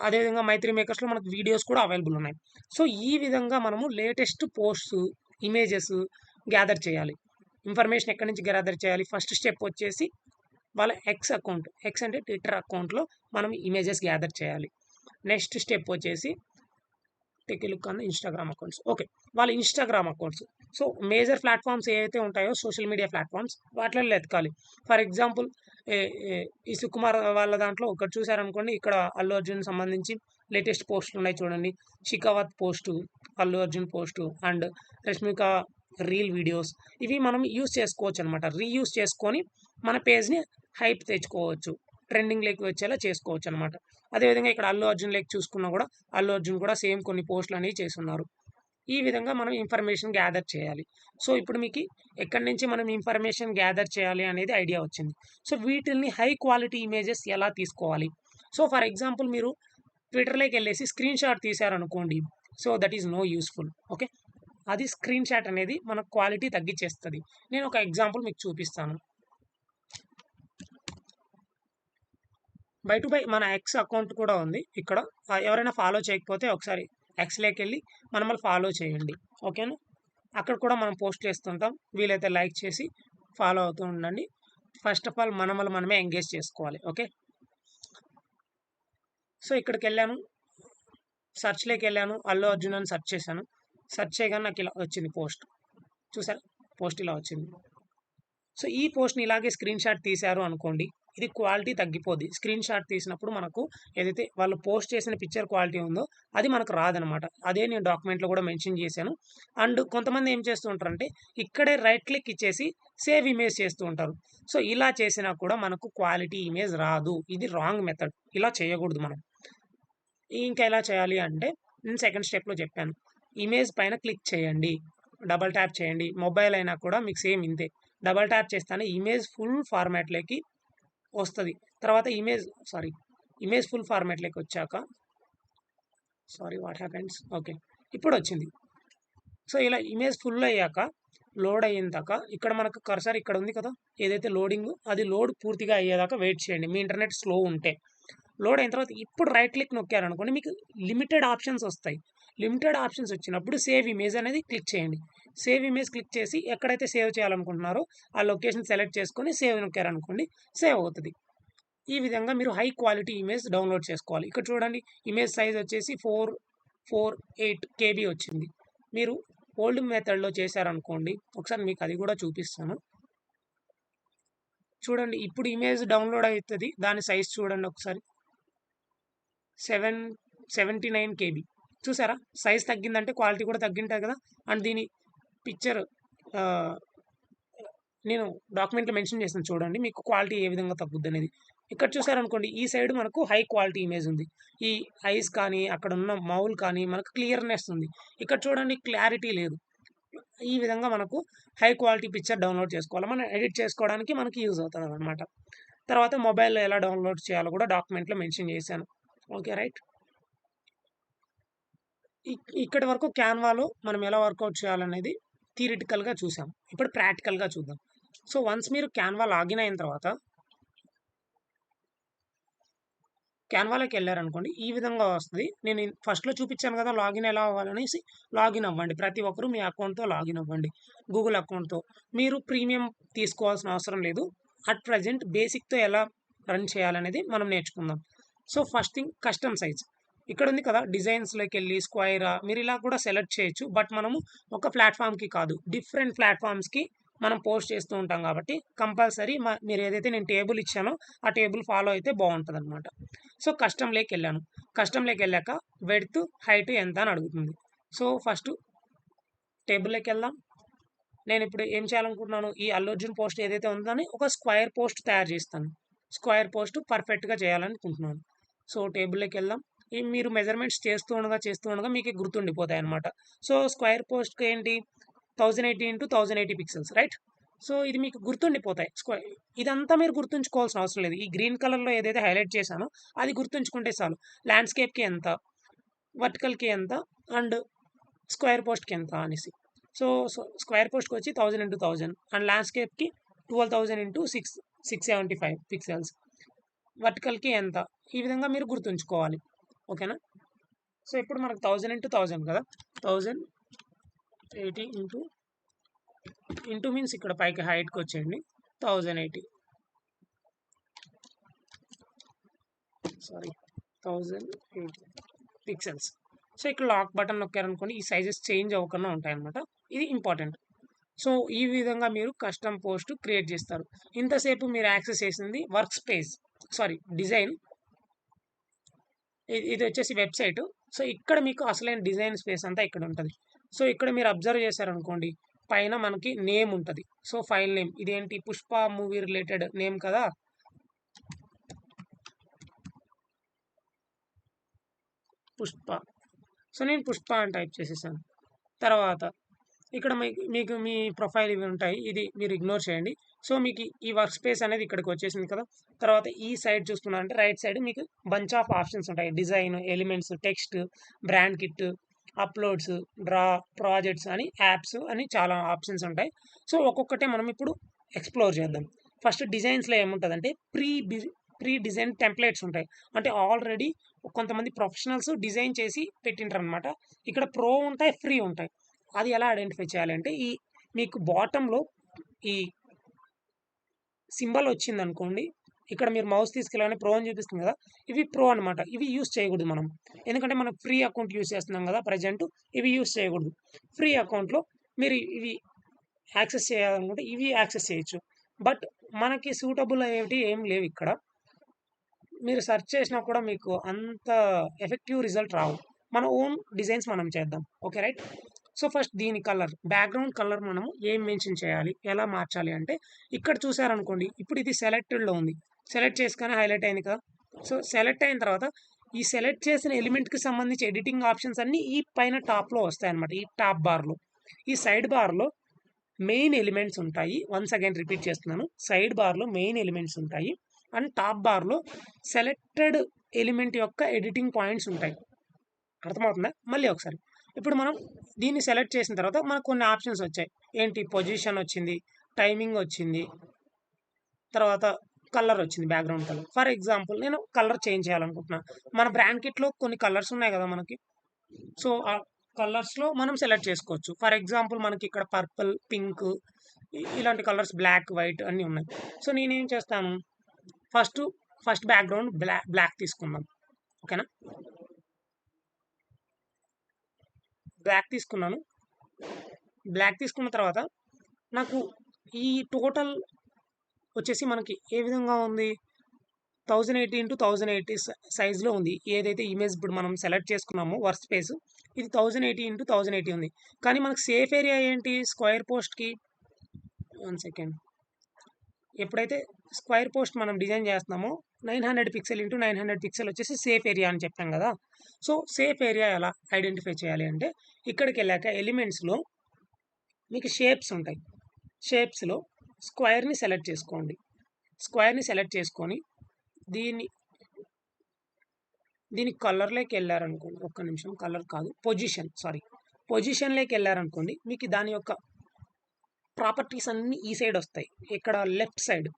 S1: అదేవిధంగా 'మైత్రి మేకర్స్‌లో' మనకు వీడియోస్ కూడా అవైలబుల్ ఉన్నాయి. సో, ఈ విధంగా మనము లేటెస్ట్ పోస్ట్స్, ఇమేజెస్ గ్యాదర్ చేయాలి. ఇన్ఫర్మేషన్ ఎక్కడి నుంచి గ్యాదర్ చేయాలి? ఫస్ట్ స్టెప్ వచ్చేసి వాళ్ళ ఎక్స్ అంటే ట్విట్టర్ అకౌంట్‌లో మనం ఇమేజెస్ గ్యాదర్ చేయాలి. నెక్స్ట్ స్టెప్ వచ్చేసి take a look on Instagram accounts. Okay. వాళ్ళ Instagram accounts. So, major platforms ఏవైతే ఉంటాయో సోషల్ మీడియా ప్లాట్‌ఫార్మ్స్ వాటిలలో ఎతకాలి. ఫర్ ఎగ్జాంపుల్ ఏ ఏ ఈ సుకుమార్ వాళ్ళ దాంట్లో ఒకటి చూసారనుకోండి, ఇక్కడ అల్లు అర్జున్ సంబంధించి లేటెస్ట్ పోస్టులు ఉన్నాయి చూడండి. 'Shekhawat' post, Allu Arjun post and 'Rashmika' reel videos. ఇవి మనం యూజ్ చేసుకోవచ్చనమాట. రీయూజ్ చేసుకొని మన పేజ్‌ని హైప్ తెచ్చుకోవచ్చు. ట్రెండింగ్‌లోకి వచ్చేలా చేసుకోవచ్చనమాట. అదేవిధంగా ఇక్కడ అల్లు అర్జున్ లెక్క చూసుకున్నా కూడా అల్లు అర్జున్ కూడా సేమ్ కొన్ని పోస్టులు అనేవి చేసున్నారు. ఈ విధంగా మనం ఇన్ఫర్మేషన్ గ్యాదర్ చేయాలి. సో, ఇప్పుడు మీకు ఎక్కడి నుంచి మనం ఇన్ఫర్మేషన్ గ్యాదర్ చేయాలి అనేది ఐడియా వచ్చింది. సో, వీటిల్ని హై క్వాలిటీ ఇమేజెస్ ఎలా తీసుకోవాలి? సో, ఫర్ ఎగ్జాంపుల్ మీరు ట్విట్టర్‌లోకెళ్ళేసి స్క్రీన్ షాట్ తీశారనుకోండి. So, that is no useful. Okay. అది స్క్రీన్ షాట్ అనేది మన క్వాలిటీ తగ్గిచ్చేస్తది. నేను ఒక ఎగ్జాంపుల్ మీకు చూపిస్తాను. బై టు బై మన ఎక్స్ అకౌంట్ కూడా ఉంది ఇక్కడ. ఎవరైనా ఫాలో చేయకపోతే ఒకసారి ఎక్స్‌లోకెళ్ళి మనమల్ని ఫాలో చేయండి. ఓకేనా? అక్కడ కూడా మనం పోస్ట్ చేస్తుంటాం. వీలైతే లైక్ చేసి ఫాలో అవుతూ ఉండండి. ఫస్ట్ ఆఫ్ ఆల్ మనమల్ని మనమే ఎంగేజ్ చేసుకోవాలి. ఓకే. సో, ఇక్కడికెళ్ళాను. సెర్చ్‌లోకెళ్ళాను. అల్లు అర్జున్ అని సెర్చ్ చేశాను. సెర్చ్ చేయగానే నాకు ఇలా వచ్చింది పోస్ట్. చూసారా? పోస్ట్ ఇలా వచ్చింది. సో, ఈ పోస్ట్‌ని ఇలాగే స్క్రీన్ షాట్ తీశారు అనుకోండి. ఇది క్వాలిటీ తగ్గిపోద్ది. స్క్రీన్ షాట్ తీసినప్పుడు మనకు ఏదైతే వాళ్ళు పోస్ట్ చేసిన పిక్చర్ క్వాలిటీ ఉందో అది మనకు రాదనమాట. అదే నేను డాక్యుమెంట్‌లో కూడా మెన్షన్ చేశాను. అండ్ కొంతమంది ఏం చేస్తూ ఉంటారంటే ఇక్కడే రైట్ క్లిక్ ఇచ్చేసి సేవ్ ఇమేజ్ చేస్తూ ఉంటారు. సో, ఇలా చేసినా కూడా మనకు క్వాలిటీ ఇమేజ్ రాదు. ఇది రాంగ్ మెథడ్. ఇలా చేయకూడదు మనం. ఇంకా ఎలా చేయాలి అంటే నేను సెకండ్ స్టెప్‌లో చెప్పాను. ఇమేజ్ పైన క్లిక్ చేయండి. డబుల్ ట్యాప్ చేయండి. మొబైల్ అయినా కూడా మీకు సేమ్ ఇంతే. డబుల్ ట్యాప్ చేస్తేనే ఇమేజ్ ఫుల్ ఫార్మాట్‌లోకి వస్తది. తర్వాత ఇమేజ్ ఫుల్ ఫార్మాట్‌లోకి వచ్చాక వాట్ హ్యాపెన్స్? ఓకే. ఇప్పుడొచ్చింది. సో, ఇలా ఇమేజ్ ఫుల్ అయ్యాక లోడ్ అయ్యేదాకా ఇక్కడ మనకు కర్సర్ ఇక్కడ ఉంది కదా! ఏదైతే లోడింగ్ అది లోడ్ పూర్తిగా అయ్యేదాకా వెయిట్ చేయండి. మీ ఇంటర్నెట్ స్లో ఉంటే. లోడ్ అయిన తర్వాత ఇప్పుడు రైట్ క్లిక్ నొక్కారనుకోండి మీకు లిమిటెడ్ ఆప్షన్స్ వస్తాయి. లిమిటెడ్ ఆప్షన్స్ వచ్చినప్పుడు సేవ్ ఇమేజ్ అనేది క్లిక్ చేయండి. సేవ్ ఇమేజ్ క్లిక్ చేసి ఎక్కడైతే సేవ్ చేయాలనుకుంటున్నారో ఆ లొకేషన్ సెలెక్ట్ చేసుకొని సేవ్ నొక్కారనుకోండి సేవ్ అవుతది. ఈ విధంగా మీరు హై క్వాలిటీ ఇమేజ్ డౌన్‌లోడ్ చేసుకోవాలి. ఇక్కడ చూడండి ఇమేజ్ సైజ్ వచ్చేసి 448 కేబీ వచ్చింది. మీరు ఓల్డ్ మెథడ్‌లో చేశారనుకోండి. ఒకసారి మీకు అది కూడా చూపిస్తాను. చూడండి ఇప్పుడు ఇమేజ్ డౌన్‌లోడ్ అయితది. దాని సైజ్ చూడండి ఒకసారి. 79 కేబీ. చూసారా? సైజ్ తగ్గిందంటే క్వాలిటీ కూడా తగ్గింటది కదా! అండ్ దీని పిక్చర్ ఆహ్, నేను డాక్యుమెంట్‌లో మెన్షన్ చేశాను చూడండి. మీకు క్వాలిటీ ఏ విధంగా తగ్గుద్దనేది. ఇక్కడ చూసారనుకోండి ఈ సైడ్ మనకు హై క్వాలిటీ ఇమేజ్ ఉంది. ఈ ఐస్ కానీ, అక్కడున్న మౌల్ కానీ మనకు క్లియర్‌నెస్ ఉంది. ఇక్కడ చూడండి క్లారిటీ లేదు. ఈ విధంగా మనకు హై క్వాలిటీ పిక్చర్ డౌన్‌లోడ్ చేసుకోవాలి. మనం ఎడిట్ చేసుకోవడానికి మనకి యూజ్ అవుతదనమాట. తర్వాత మొబైల్‌లో ఎలా డౌన్‌లోడ్ చేయాలో కూడా డాక్యుమెంట్‌లో మెన్షన్ చేశాను. ఓకే. రైట్. ఇక్కడి వరకు క్యాన్వాలో మనం ఎలా వర్కౌట్ చేయాలనేది థియరిటికల్‌గా చూసాం. ఇప్పుడు ప్రాక్టికల్‌గా చూద్దాం. సో, వన్స్ మీరు క్యాన్వా లాగిన్ అయిన తర్వాత క్యాన్వాలోకెళ్లారనుకోండి ఈ విధంగా వస్తది. నేను ఫస్ట్‌లో చూపించాను కదా! లాగిన్ ఎలా అవ్వాలనేసి లాగిన్ అవ్వండి. ప్రతి ఒక్కరు మీ అకౌంట్‌తో లాగిన్ అవ్వండి. గూగుల్ అకౌంట్‌తో. మీరు ప్రీమియం తీసుకోవాల్సిన అవసరం లేదు. అట్ ప్రెజెంట్ బేసిక్‌తో ఎలా రన్ చేయాలనేది మనం నేర్చుకుందాం. So, first thing custom size. ఇక్కడ ఉంది కదా! డిజైన్స్‌లోకెళ్ళి స్క్వైరా మీరు ఇలా కూడా సెలెక్ట్ చేయొచ్చు. బట్ మనము ఒక ప్లాట్‌ఫార్మ్‌కి కాదు. డిఫరెంట్ ప్లాట్‌ఫార్మ్స్‌కి మనం పోస్ట్ చేస్తూ ఉంటాం కాబట్టి కంపల్సరీ మీరు ఏదైతే నేను టేబుల్ ఇచ్చానో ఆ టేబుల్ ఫాలో అయితే బావుంటదనమాట. సో, కస్టమ్‌లోకెళ్ళాను. కస్టమ్లోకి వెళ్ళాక వెడ్త్ హైట్ ఎంత అని అడుగుతుంది. సో ఫస్ట్ టేబుల్లోకి వెళ్దాం. నేను ఇప్పుడు ఏం చేయాలనుకుంటున్నాను, ఈ అల్లు అర్జున్ పోస్ట్ ఏదైతే ఉందని ఒక స్క్వేర్ పోస్ట్ తయారు చేస్తాను. స్క్వేర్ పోస్ట్ పర్ఫెక్ట్గా చేయాలనుకుంటున్నాను. సో టేబుల్లోకి వెళ్దాం. మీరు మెజర్మెంట్స్ చేస్తూ ఉండగా మీకు గుర్తుండిపోతాయి అనమాట. సో స్క్వేర్ పోస్ట్కి ఏంటి 1080 ఇంటూ 1080 పిక్సెల్స్ రైట్. సో ఇది మీకు గుర్తుండిపోతాయి. ఇదంతా మీరు గుర్తుంచుకోవాల్సిన అవసరం లేదు. ఈ గ్రీన్ కలర్లో ఏదైతే హైలైట్ చేశానో అది గుర్తుంచుకుంటే చాలు. ల్యాండ్స్కేప్కి ఎంత, వర్టికల్కి ఎంత అండ్ స్క్వేర్ పోస్ట్కి ఎంత అనేసి. సో స్క్వేర్ పోస్ట్కి వచ్చి 1000 ఇంటూ 1000 అండ్ ల్యాండ్స్కేప్కి 12,000 ఇంటూ 675 పిక్సెల్స్. వర్టికల్కి ఎంత, ఈ విధంగా మీరు గుర్తుంచుకోవాలి. ఓకేనా. సో ఇప్పుడు మనకు 1000 ఇంటూ 1000 కదా, 1080 ఇంటూ మీన్స్ ఇక్కడ పైకి హైట్కి వచ్చేయండి 1080 పిక్సెల్స్. సో ఇక్కడ లాక్ బటన్ నొక్కారనుకోండి ఈ సైజెస్ చేంజ్ అవ్వకుండా ఉంటాయన్నమాట. ఇది ఇంపార్టెంట్. సో ఈ విధంగా మీరు కస్టమ్ పోస్ట్ క్రియేట్ చేస్తారు. ఇంతసేపు మీరు యాక్సెస్ చేసింది వర్క్ స్పేస్, డిజైన్. ఇది వచ్చేసి వెబ్సైట్. సో ఇక్కడ మీకు అసలైన డిజైన్ స్పేస్ అంతా ఇక్కడ ఉంటుంది. సో ఇక్కడ మీరు అబ్జర్వ్ చేశారనుకోండి పైన మనకి నేమ్ ఉంటుంది. సో ఫైల్ నేమ్ ఇదేంటి, పుష్ప మూవీ రిలేటెడ్ నేమ్ కదా, పుష్ప. సో నేను పుష్ప అని టైప్ చేసేసాను. తర్వాత ఇక్కడ మీకు మీ ప్రొఫైల్ ఇవి ఉంటాయి, ఇది మీరు ఇగ్నోర్ చేయండి. సో మీకు ఈ వర్క్ స్పేస్ అనేది ఇక్కడికి వచ్చేసింది కదా. తర్వాత ఈ సైడ్ చూసుకున్నారంటే రైట్ సైడ్ మీకు బంచ్ ఆఫ్ ఆప్షన్స్ ఉంటాయి. Design, elements, text, brand kit, uploads, draw, projects అని, యాప్స్ అని చాలా ఆప్షన్స్ ఉంటాయి. సో ఒక్కొక్కటే మనం ఇప్పుడు ఎక్స్ప్లోర్ చేద్దాం. ఫస్ట్ డిజైన్స్లో ఏముంటుందంటే ప్రీ డిజైన్ టెంప్లెట్స్ ఉంటాయి. అంటే ఆల్రెడీ కొంతమంది ప్రొఫెషనల్స్ డిజైన్ చేసి పెట్టింటారు అనమాట. ఇక్కడ ప్రో ఉంటాయి, ఫ్రీ ఉంటాయి. అది ఎలా ఐడెంటిఫై చేయాలంటే ఈ మీకు బాటంలో ఈ సింబల్ వచ్చింది అనుకోండి, ఇక్కడ మీరు మౌస్ తీసుకెళ్ళగానే ప్రో అని చూపిస్తుంది కదా, ఇవి ప్రో అనమాట. ఇవి యూస్ చేయకూడదు మనం, ఎందుకంటే మనం ఫ్రీ అకౌంట్ యూస్ చేస్తున్నాం కదా ప్రజెంట్. ఇవి యూస్ చేయకూడదు. ఫ్రీ అకౌంట్లో మీరు ఇవి యాక్సెస్ చేయాలనుకుంటే ఇవి యాక్సెస్ చేయొచ్చు. బట్ మనకి సూటబుల్ అయ్యేవి ఏం లేవు ఇక్కడ. మీరు సెర్చ్ చేసినా కూడా మీకు అంత ఎఫెక్టివ్ రిజల్ట్ రావు. మన ఓన్ డిజైన్స్ మనం చేద్దాం. Okay right. సో ఫస్ట్ దీని కలర్, బ్యాక్గ్రౌండ్ కలర్ మనము ఏం మెన్షన్ చేయాలి, ఎలా మార్చాలి అంటే ఇక్కడ చూసారనుకోండి ఇప్పుడు ఇది సెలెక్టెడ్లో ఉంది. సెలెక్ట్ చేసుకొని హైలైట్ అయింది కదా. సో సెలెక్ట్ అయిన తర్వాత ఈ సెలెక్ట్ చేసిన ఎలిమెంట్కి సంబంధించి ఎడిటింగ్ ఆప్షన్స్ అన్నీ ఈ పైన టాప్లో వస్తాయి అనమాట. ఈ టాప్ బార్లో, ఈ సైడ్ బార్లో మెయిన్ ఎలిమెంట్స్ ఉంటాయి. వన్స్ అగైన్ రిపీట్ చేస్తున్నాను, సైడ్ బార్లో మెయిన్ ఎలిమెంట్స్ ఉంటాయి అండ్ టాప్ బార్లో సెలెక్టెడ్ ఎలిమెంట్ యొక్క ఎడిటింగ్ పాయింట్స్ ఉంటాయి. అర్థమవుతుందా? మళ్ళీ ఒకసారి. ఇప్పుడు మనం దీన్ని సెలెక్ట్ చేసిన తర్వాత మనకు కొన్ని ఆప్షన్స్ వచ్చాయి. ఏంటి, పొజిషన్ వచ్చింది, టైమింగ్ వచ్చింది, తర్వాత కలర్ వచ్చింది, బ్యాక్గ్రౌండ్ కలర్. ఫర్ ఎగ్జాంపుల్ నేను కలర్ చేంజ్ చేయాలనుకుంటున్నాను. మన బ్రాండ్ కిట్లో కొన్ని కలర్స్ ఉన్నాయి కదా మనకి. సో ఆ కలర్స్లో మనం సెలెక్ట్ చేసుకోవచ్చు. ఫర్ ఎగ్జాంపుల్ మనకి ఇక్కడ పర్పుల్, పింక్ ఇలాంటి కలర్స్, బ్లాక్, వైట్ అన్నీ ఉన్నాయి. సో నేనేం చేస్తాను, ఫస్ట్ బ్యాక్గ్రౌండ్ బ్లాక్ తీసుకుందాం. ఓకేనా. బ్లాక్ తీసుకున్నాను. బ్లాక్ తీసుకున్న తర్వాత నాకు ఈ టోటల్ వచ్చేసి మనకి ఏ విధంగా ఉంది, 1080 ఇంటూ 1080 సైజ్లో ఉంది. ఏదైతే ఇమేజ్ ఇప్పుడు మనం సెలెక్ట్ చేసుకున్నామో వర్క్ స్పేస్, ఇది 1080 ఇంటూ 1080 ఉంది. కానీ మనకు సేఫ్ ఏరియా ఏంటి, స్క్వేర్ పోస్ట్కి 1 సెకండ్, ఎప్పుడైతే స్క్వేర్ పోస్ట్ మనం డిజైన్ చేస్తున్నామో 900 పిక్సెల్ ఇంటూ 900 పిక్సెల్ వచ్చేసి సేఫ్ ఏరియా అని చెప్పాం కదా. సో సేఫ్ ఏరియా ఎలా ఐడెంటిఫై చేయాలి అంటే ఇక్కడికి వెళ్ళాక ఎలిమెంట్స్లో మీకు షేప్స్ ఉంటాయి. షేప్స్లో స్క్వేర్ని సెలెక్ట్ చేసుకోండి. స్క్వేర్ని సెలెక్ట్ చేసుకొని దీని కలర్లోకి వెళ్ళారనుకోండి, ఒక్క నిమిషం, కలర్ కాదు, పొజిషన్లోకి వెళ్ళారనుకోండి, మీకు దాని యొక్క ప్రాపర్టీస్ అన్నీ ఈ సైడ్ వస్తాయి. ఇక్కడ లెఫ్ట్ సైడ్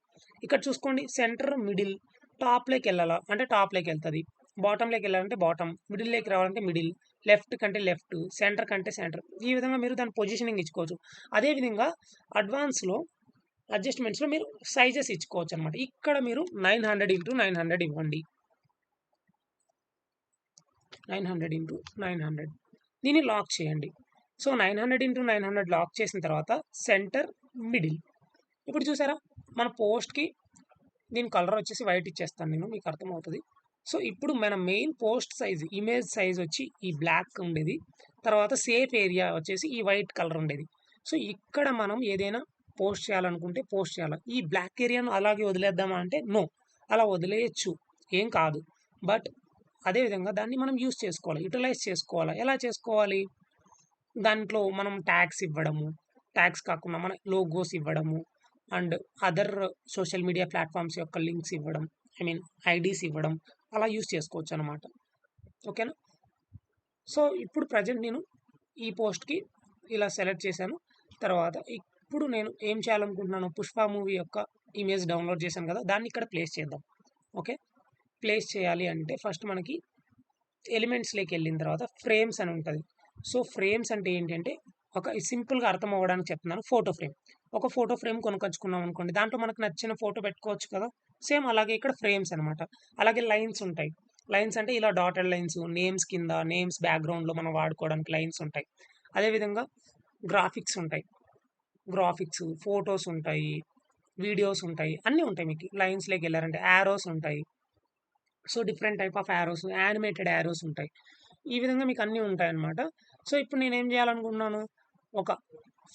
S1: ఇక్కడ చూసుకోండి, సెంటర్, మిడిల్, టాప్లోకి వెళ్ళాలా అంటే టాప్లోకి వెళ్తుంది, బాటంలోకి వెళ్ళాలంటే బాటమ్, మిడిల్లోకి రావాలంటే మిడిల్, లెఫ్ట్ కంటే లెఫ్ట్, సెంటర్ కంటే సెంటర్. ఈ విధంగా మీరు దాని పొజిషనింగ్ ఇచ్చుకోవచ్చు. అదేవిధంగా అడ్వాన్స్లో అడ్జస్ట్మెంట్స్లో మీరు సైజెస్ ఇచ్చుకోవచ్చు అనమాట. ఇక్కడ మీరు 900 ఇంటూ 900 ఇవ్వండి, 900 ఇంటూ 900. దీన్ని లాక్ చేయండి. సో 900 ఇంటూ 900 లాక్ చేసిన తర్వాత సెంటర్, మిడిల్. ఇప్పుడు చూసారా మన పోస్ట్కి దీని కలర్ వచ్చేసి వైట్ ఇచ్చేస్తాను నేను, మీకు అర్థమవుతుంది. సో ఇప్పుడు మన main post size image size వచ్చి ఈ బ్లాక్ ఉండేది, తర్వాత సేఫ్ ఏరియా వచ్చేసి ఈ వైట్ కలర్ ఉండేది. సో ఇక్కడ మనం ఏదైనా పోస్ట్ చేయాలనుకుంటే పోస్ట్ చేయాలి. ఈ బ్లాక్ ఏరియాను అలాగే వదిలేద్దామా అంటే నో, అలా వదిలేయచ్చు, ఏం కాదు. బట్ అదేవిధంగా దాన్ని మనం యూస్ చేసుకోవాలి, యూటిలైజ్ చేసుకోవాలి. ఎలా చేసుకోవాలి? దాంట్లో మనం ట్యాగ్స్ ఇవ్వడము, ట్యాగ్స్ కాకుండా మన లోగోస్ ఇవ్వడము, and other social media platforms యొక్క లింక్స్ ఇవ్వడం, ఐ మీన్ ఐడీస్ ఇవ్వడం, అలా యూస్ చేసుకోవచ్చు అనమాట. ఓకేనా? సో ఇప్పుడు ప్రజెంట్ నేను ఈ పోస్ట్కి ఇలా సెలెక్ట్ చేశాను. తర్వాత ఇప్పుడు నేను ఏం చేయాలనుకుంటున్నాను, పుష్ప మూవీ యొక్క ఇమేజ్ డౌన్లోడ్ చేశాను కదా, దాన్ని ఇక్కడ ప్లేస్ చేద్దాం. ఓకే, ప్లేస్ చేయాలి అంటే ఫస్ట్ మనకి ఎలిమెంట్స్లోకి వెళ్ళిన తర్వాత ఫ్రేమ్స్ అని ఉంటుంది. సో ఫ్రేమ్స్ అంటే ఏంటంటే ఒక సింపుల్గా అర్థం అవ్వడానికి చెప్తున్నాను. ఫోటో ఫ్రేమ్, ఒక ఫోటో ఫ్రేమ్ కొనుకొచ్చుకున్నాం అనుకోండి, దాంట్లో మనకు నచ్చిన ఫోటో పెట్టుకోవచ్చు కదా. సేమ్ అలాగే ఇక్కడ ఫ్రేమ్స్ అనమాట. అలాగే లైన్స్ ఉంటాయి. లైన్స్ అంటే ఇలా డాటెడ్ లైన్స్, నేమ్స్ కింద, నేమ్స్ బ్యాక్గ్రౌండ్లో మనం వాడుకోవడానికి లైన్స్ ఉంటాయి. అదేవిధంగా గ్రాఫిక్స్ ఉంటాయి, గ్రాఫిక్స్ ఫొటోస్ ఉంటాయి, వీడియోస్ ఉంటాయి, అన్నీ ఉంటాయి. మీకు లైన్స్లోకి వెళ్ళారంటే యారోస్ ఉంటాయి. So different type of arrows, animated arrows ఉంటాయి. ఈ విధంగా మీకు అన్నీ ఉంటాయన్నమాట. సో ఇప్పుడు నేనేం చేయాలనుకుంటున్నాను, ఒక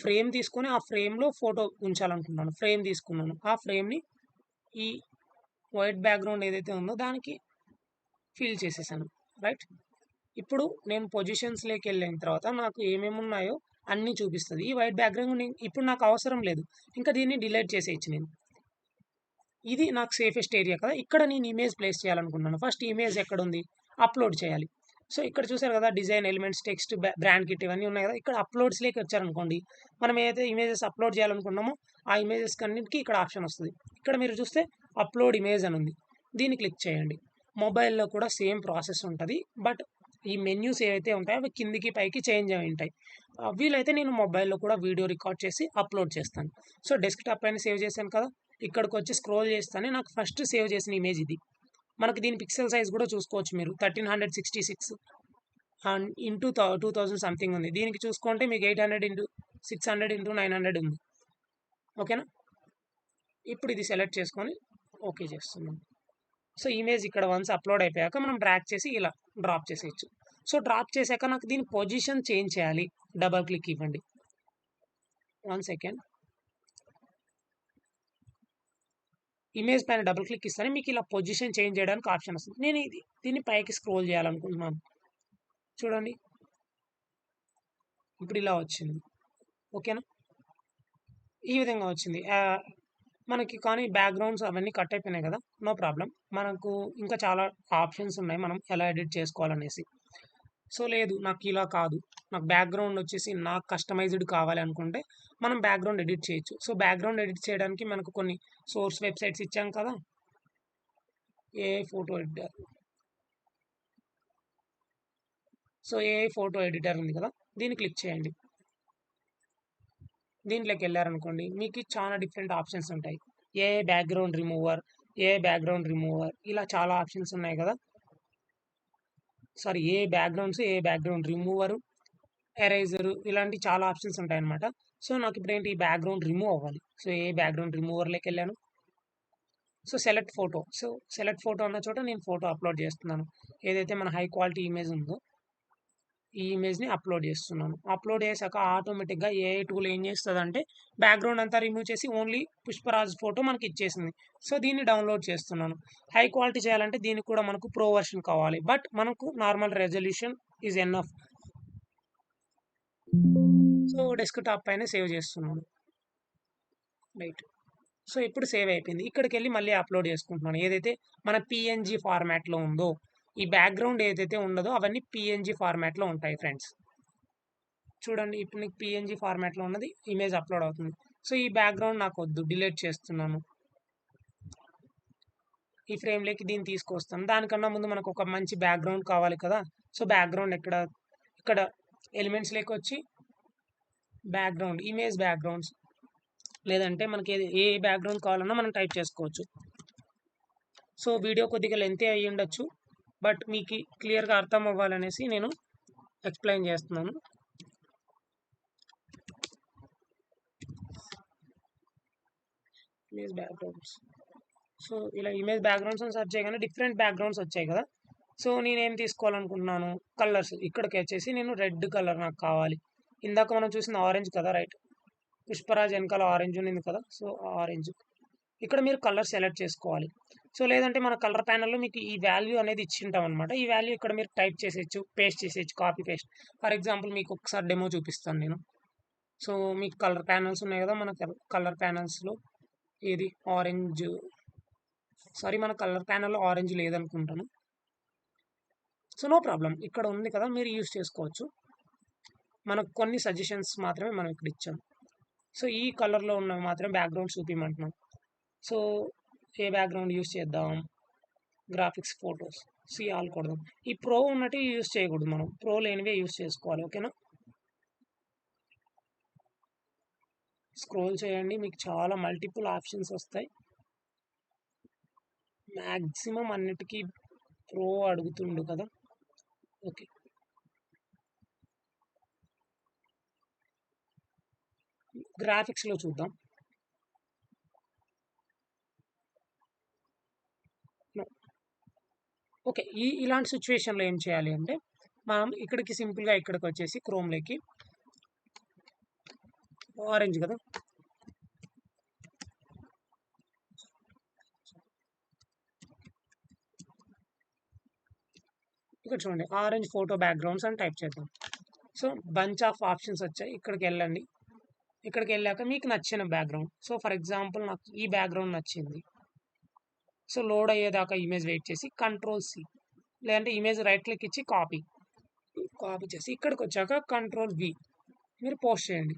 S1: ఫ్రేమ్ తీసుకొని ఆ ఫ్రేమ్లో ఫోటో ఉంచాలనుకుంటున్నాను. ఫ్రేమ్ తీసుకున్నాను, ఆ ఫ్రేమ్ని ఈ వైట్ బ్యాక్గ్రౌండ్ ఏదైతే ఉందో దానికి ఫిల్ చేసేసాను. రైట్, ఇప్పుడు నేను పొజిషన్స్లోకి వెళ్ళిన తర్వాత నాకు ఏమేమి ఉన్నాయో అన్నీ చూపిస్తుంది. ఈ వైట్ బ్యాక్గ్రౌండ్ ఇప్పుడు నాకు అవసరం లేదు, ఇంకా దీన్ని డిలీట్ చేసేయచ్చు నేను. ఇది నాకు సేఫెస్ట్ ఏరియా కదా. ఇక్కడ నేను ఇమేజ్ ప్లేస్ చేయాలనుకుంటున్నాను. ఫస్ట్ ఇమేజ్ ఎక్కడ ఉంది, అప్లోడ్ చేయాలి. సో ఇక్కడ చూసారు కదా, design elements, text, brand kit ఇవన్నీ ఉన్నాయి కదా. ఇక్కడ అప్లోడ్స్లోకి వచ్చారనుకోండి, మనం ఏదైతే ఇమేజెస్ అప్లోడ్ చేయాలనుకున్నామో ఆ ఇమేజెస్ అన్నింటికి ఇక్కడ ఆప్షన్ వస్తుంది. ఇక్కడ మీరు చూస్తే అప్లోడ్ ఇమేజ్ అని ఉంది, దీన్ని క్లిక్ చేయండి. మొబైల్లో కూడా సేమ్ ప్రాసెస్ ఉంటుంది, బట్ ఈ మెన్యూస్ ఏవైతే ఉంటాయో అవి కిందికి పైకి చేంజ్ అయి ఉంటాయి. వీలైతే నేను మొబైల్లో కూడా వీడియో రికార్డ్ చేసి అప్లోడ్ చేస్తాను. సో డెస్క్టాప్ పైన సేవ్ చేశాను కదా, ఇక్కడికి వచ్చి స్క్రోల్ చేస్తానే నాకు ఫస్ట్ సేవ్ చేసిన ఇమేజ్ ఇది. మనకి దీని పిక్సెల్ సైజ్ కూడా చూసుకోవచ్చు మీరు, 1366 అండ్ ఇంటూ 2000 సంథింగ్ ఉంది. దీనికి చూసుకుంటే మీకు 800 ఇంటూ 600 ఇంటూ 900 ఉంది. ఓకేనా? ఇప్పుడు ఇది సెలెక్ట్ చేసుకొని ఓకే చేస్తున్నాం. సో ఇమేజ్ ఇక్కడ వన్స్ అప్లోడ్ అయిపోయాక మనం డ్రాగ్ చేసి ఇలా డ్రాప్ చేసేయచ్చు. సో డ్రాప్ చేశాక నాకు దీని పొజిషన్ చేంజ్ చేయాలి, డబల్ క్లిక్ ఇవ్వండి. 1 సెకండ్. ఇమేజ్ పైన డబుల్ క్లిక్ ఇస్తేనే మీకు ఇలా పొజిషన్ చేంజ్ చేయడానికి ఆప్షన్ వస్తుంది. నేను దీన్ని పైకి స్క్రోల్ చేయాలనుకుంటున్నాను. చూడండి, ఇప్పుడు ఇలా వచ్చింది. ఓకేనా? ఈ విధంగా వచ్చింది. మనకి కానీ బ్యాక్గ్రౌండ్స్ అవన్నీ కట్ అయిపోయినాయి కదా, నో ప్రాబ్లం. మనకు ఇంకా చాలా ఆప్షన్స్ ఉన్నాయి మనం ఎలా ఎడిట్ చేసుకోవాలనేసి. సో లేదు, నాకు ఇలా కాదు, నాకు బ్యాక్గ్రౌండ్ వచ్చేసి నాకు కస్టమైజ్డ్ కావాలి అనుకుంటే మనం బ్యాక్గ్రౌండ్ ఎడిట్ చేయొచ్చు. సో బ్యాక్గ్రౌండ్ ఎడిట్ చేయడానికి మనకు కొన్ని సోర్స్ వెబ్సైట్స్ ఇచ్చాం కదా, AI photo editor. So AI photo editor ఉంది కదా, దీన్ని క్లిక్ చేయండి. దీంట్లోకి వెళ్ళారనుకోండి, మీకు చాలా డిఫరెంట్ ఆప్షన్స్ ఉంటాయి. AI background remover, AI background remover, ఇలా చాలా ఆప్షన్స్ ఉన్నాయి కదా. సారీ, ఏ బ్యాక్గ్రౌండ్స్, ఏ బ్యాక్గ్రౌండ్ రిమూవరు, ఎరేజరు, ఇలాంటి చాలా ఆప్షన్స్ ఉంటాయన్నమాట. సో నాకు ఇప్పుడు ఏంటి, ఈ బ్యాక్గ్రౌండ్ రిమూవ్ అవ్వాలి. సో ఏ బ్యాక్గ్రౌండ్ రిమూవర్లోకి వెళ్ళాను. So select photo. So select photo అన్న చోట నేను ఫోటో అప్లోడ్ చేస్తున్నాను. ఏదైతే మన హై క్వాలిటీ ఇమేజ్ ఉందో ఈ ఇమేజ్ని అప్లోడ్ చేస్తున్నాను. అప్లోడ్ చేశాక ఆటోమేటిక్గా ఏఐ టూల్ ఏం చేస్తుందంటే బ్యాక్గ్రౌండ్ అంతా రిమూవ్ చేసి ఓన్లీ పుష్పరాజ్ ఫోటో మనకి ఇచ్చేసింది. సో దీన్ని డౌన్లోడ్ చేస్తున్నాను. హై క్వాలిటీ చేయాలంటే దీనికి కూడా మనకు ప్రో వర్షన్ కావాలి, బట్ మనకు normal resolution is enough. So desktop పైన సేవ్ చేస్తున్నాను. రైట్, సో ఇప్పుడు సేవ్ అయిపోయింది. ఇక్కడికి వెళ్ళి మళ్ళీ అప్లోడ్ చేసుకుంటున్నాను. ఏదైతే మన పిఎన్జీ ఫార్మాట్లో ఉందో, ఈ బ్యాక్గ్రౌండ్ ఏదైతే ఉండదో అవన్నీ పిఎన్జీ ఫార్మాట్లో ఉంటాయి ఫ్రెండ్స్. చూడండి, ఇప్పుడు నీకు పిఎన్జీ ఫార్మాట్లో ఉన్నది ఇమేజ్ అప్లోడ్ అవుతుంది. సో ఈ బ్యాక్గ్రౌండ్ నాకు వద్దు, డిలీట్ చేస్తున్నాను. ఈ ఫ్రేమ్లోకి దీన్ని తీసుకొస్తాను. దానికన్నా ముందు మనకు ఒక మంచి బ్యాక్గ్రౌండ్ కావాలి కదా. సో బ్యాక్గ్రౌండ్ ఇక్కడ ఎలిమెంట్స్లోకి వచ్చి బ్యాక్గ్రౌండ్, ఇమేజ్ బ్యాక్గ్రౌండ్స్, లేదంటే మనకి ఏ బ్యాక్గ్రౌండ్ కావాలన్నా మనం టైప్ చేసుకోవచ్చు. సో వీడియో కొద్దిగా లెంతీ అయ్యి ఉండొచ్చు, బట్ మీకు క్లియర్గా అర్థం అవ్వాలనేసి నేను ఎక్స్ప్లెయిన్ చేస్తున్నాను. ఇమేజ్ బ్యాక్గ్రౌండ్స్, సో ఇలా ఇమేజ్ బ్యాక్గ్రౌండ్స్ అని సెర్చ్ చేయగానే డిఫరెంట్ బ్యాక్గ్రౌండ్స్ వచ్చాయి కదా. సో నేనేం తీసుకోవాలనుకుంటున్నాను, కలర్స్ ఇక్కడికి వచ్చేసి నేను రెడ్ కలర్ నాకు కావాలి. ఇందాక మనం చూసింది ఆరెంజ్ కదా, రైట్. పుష్పరాజ్ వెనకాల ఆరెంజ్ ఉంది కదా, సో ఆరెంజ్. ఇక్కడ మీరు కలర్ సెలెక్ట్ చేసుకోవాలి. సో లేదంటే మన కలర్ ప్యానెల్లో మీకు ఈ వాల్యూ అనేది ఇచ్చింటాం అనమాట. ఈ వాల్యూ ఇక్కడ మీరు టైప్ చేసేయచ్చు, పేస్ట్ చేసేయచ్చు, కాపీ పేస్ట్. ఫర్ ఎగ్జాంపుల్ మీకు ఒకసారి డెమో చూపిస్తాను నేను. సో మీకు కలర్ ప్యానెల్స్ ఉన్నాయి కదా, మన కలర్ ప్యానెల్స్లో ఏది ఆరెంజ్, సారీ మన కలర్ ప్యానెల్లో ఆరెంజ్ లేదనుకుంటాను. సో నో ప్రాబ్లం, ఇక్కడ ఉంది కదా, మీరు యూజ్ చేసుకోవచ్చు. మనకు కొన్ని సజెషన్స్ మాత్రమే మనం ఇక్కడ ఇచ్చాం. సో ఈ కలర్లో ఉన్నవి మాత్రమే బ్యాక్గ్రౌండ్ చూపించమంటున్నాం. సో ఏ బ్యాక్గ్రౌండ్ యూజ్ చేద్దాం, గ్రాఫిక్స్, ఫొటోస్, ఆల్ కొడదాం. ఈ ప్రో ఉన్నట్టు యూజ్ చేయకూడదు, మనం ప్రో లేనివే యూజ్ చేసుకోవాలి. ఓకేనా. స్క్రోల్ చేయండి, మీకు చాలా మల్టిపుల్ ఆప్షన్స్ వస్తాయి. మ్యాక్సిమం అన్నిటికీ ప్రో అడుగుతుండు కదా. ఓకే, గ్రాఫిక్స్లో చూద్దాం. ఓకే, ఇలాంటి సిచ్యువేషన్లో ఏం చేయాలి అంటే, మనం ఇక్కడికి సింపుల్గా ఇక్కడికి వచ్చేసి క్రోమ్లోకి ఆరెంజ్ కదా, ఇక్కడ చూడండి ఆరెంజ్ ఫోటో బ్యాక్గ్రౌండ్స్ అని టైప్ చేద్దాం. సో బంచ్ ఆఫ్ ఆప్షన్స్ వచ్చాయి, ఇక్కడికి వెళ్ళండి. ఇక్కడికి వెళ్ళాక మీకు నచ్చిన బ్యాక్గ్రౌండ్, సో ఫర్ ఎగ్జాంపుల్ నాకు ఈ బ్యాక్గ్రౌండ్ నచ్చింది. సో లోడ్ అయ్యేదాకా ఇమేజ్ వెయిట్ చేసి Ctrl+C, లేదంటే ఇమేజ్ రైట్ క్లిక్ ఇచ్చి కాపీ చేసి ఇక్కడికి వచ్చాక Ctrl+V మీరు పోస్ట్ చేయండి.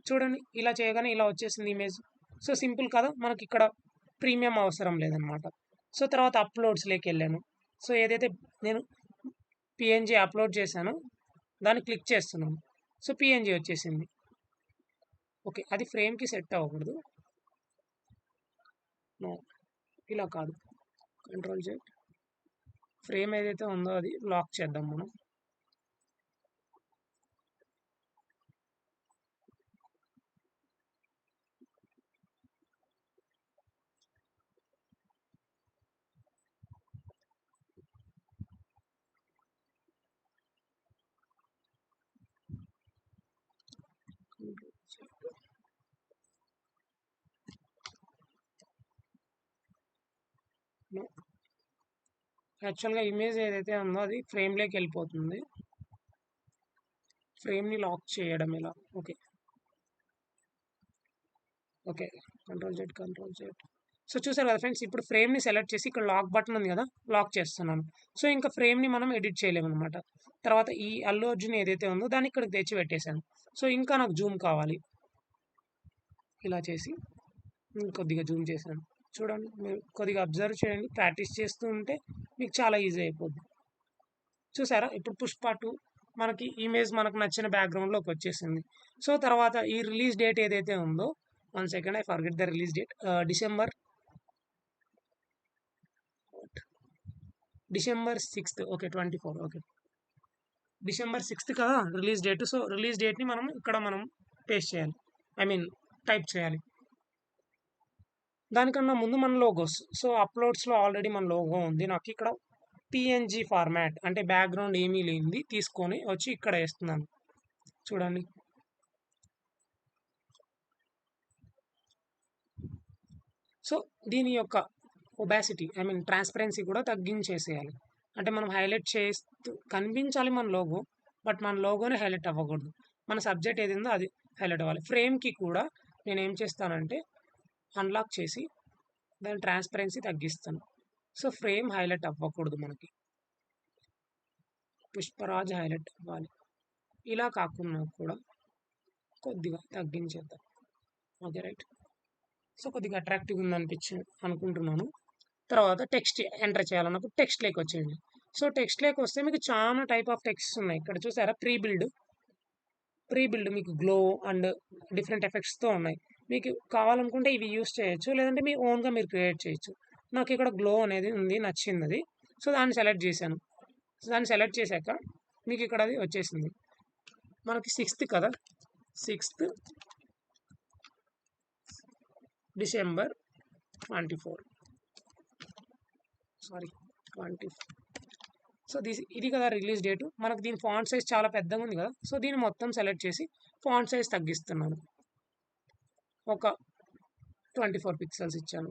S1: చూడండి ఇలా చేయగానే ఇలా వచ్చేసింది ఇమేజ్. సో సింపుల్ కదా, మనకి ఇక్కడ ప్రీమియం అవసరం లేదనమాట. సో తర్వాత అప్లోడ్స్లోకి వెళ్ళాను. సో ఏదైతే నేను పిఎన్జీ అప్లోడ్ చేశానో దాన్ని క్లిక్ చేస్తున్నాను. సో పిఎన్జీ వచ్చేసింది. ఓకే, అది ఫ్రేమ్కి సెట్ అవ్వకూడదు, నో ఇలా కాదు. Ctrl+Z, ఫ్రేమ్ ఏదైతే ఉందో అది లాక్ చేద్దాం మనం. యాక్చువల్గా ఇమేజ్ ఏదైతే ఉందో అది ఫ్రేమ్లోకి వెళ్ళిపోతుంది. ఫ్రేమ్ని లాక్ చేయడం ఇలా. Okay okay, Ctrl+Z. సో చూసారు కదా ఫ్రెండ్స్, ఇప్పుడు ఫ్రేమ్ని సెలెక్ట్ చేసి ఇక్కడ లాక్ బటన్ ఉంది కదా, లాక్ చేస్తున్నాను. సో ఇంకా ఫ్రేమ్ని మనం ఎడిట్ చేయలేము అనమాట. తర్వాత ఈ అల్లు అర్జున్ ఏదైతే ఉందో దాన్ని ఇక్కడికి తెచ్చి పెట్టేశాను. సో ఇంకా నాకు జూమ్ కావాలి, ఇలా చేసి కొద్దిగా జూమ్ చేశాను. చూడండి, మీరు కొద్దిగా అబ్జర్వ్ చేయండి, ప్రాక్టీస్ చేస్తూ ఉంటే మీకు చాలా ఈజీ అయిపోద్ది. చూసారా, ఇప్పుడు పుష్ప 2 మనకి ఇమేజ్ మనకు నచ్చిన బ్యాక్గ్రౌండ్లోకి వచ్చేసింది. సో తర్వాత ఈ రిలీజ్ డేట్ ఏదైతే ఉందో, 1 second, I forget the release date, December 6th, okay 24, okay December 6th కదా రిలీజ్ డేట్. సో రిలీజ్ డేట్ని మనం ఇక్కడ మనం పేస్ట్ చేయాలి, ఐ మీన్ టైప్ చేయాలి. దానికన్నా ముందు మన లోగోస్, సో అప్లోడ్స్లో ఆల్రెడీ మన లోగో ఉంది. నాకు ఇక్కడ పిఎన్జీ ఫార్మాట్ అంటే బ్యాక్గ్రౌండ్ ఏమీ లేనిది తీసుకొని వచ్చి ఇక్కడ వేస్తున్నాను. చూడండి, సో దీని యొక్క ఒబాసిటీ, ఐ మీన్ ట్రాన్స్పరెన్సీ కూడా తగ్గించేసేయాలి. అంటే మనం హైలైట్ చేస్తూ కనిపించాలి మన లోగో, బట్ మన లోగోనే హైలైట్ అవ్వకూడదు. మన సబ్జెక్ట్ ఏది ఉందో అది హైలైట్ అవ్వాలి. ఫ్రేమ్కి కూడా నేను ఏం చేస్తానంటే అన్లాక్ చేసి దాని ట్రాన్స్పరెన్సీ తగ్గిస్తాను. సో ఫ్రేమ్ హైలైట్ అవ్వకూడదు, మనకి పుష్పరాజ్ హైలైట్ అవ్వాలి. ఇలా కాకుండా కూడా కొద్దిగా తగ్గించేద్దాం. Okay right. సో కొద్దిగా అట్రాక్టివ్గా అనుకుంటున్నాను. తర్వాత టెక్స్ట్ ఎంటర్ చేయాలన్నప్పుడు టెక్స్ట్ లేక్ వచ్చేయండి. సో టెక్స్ట్ లేక్ వస్తే మీకు చాలా టైప్ ఆఫ్ టెక్స్ట్ ఉన్నాయి. ఇక్కడ చూసారా, ప్రీ బిల్డ్ మీకు గ్లో అండ్ డిఫరెంట్ ఎఫెక్ట్స్తో ఉన్నాయి. మీకు కావాలనుకుంటే ఇవి యూస్ చేయొచ్చు, లేదంటే మీ ఓన్గా మీరు క్రియేట్ చేయొచ్చు. నాకు ఇక్కడ గ్లో అనేది ఉంది, నచ్చింది అది. సో దాన్ని సెలెక్ట్ చేశాను. దాన్ని సెలెక్ట్ చేశాక మీకు ఇక్కడ అది వచ్చేసింది. మనకి 6th కదా, 6th December 24 సారీ 20. సో ఇది కదా రిలీజ్ డేట్. మనకు దీని ఫాంట్ సైజ్ చాలా పెద్దగా ఉంది కదా, సో దీన్ని మొత్తం సెలెక్ట్ చేసి ఫాంట్ సైజ్ తగ్గిస్తున్నాను. ఒక 24 పిక్సెల్స్ ఇచ్చాను,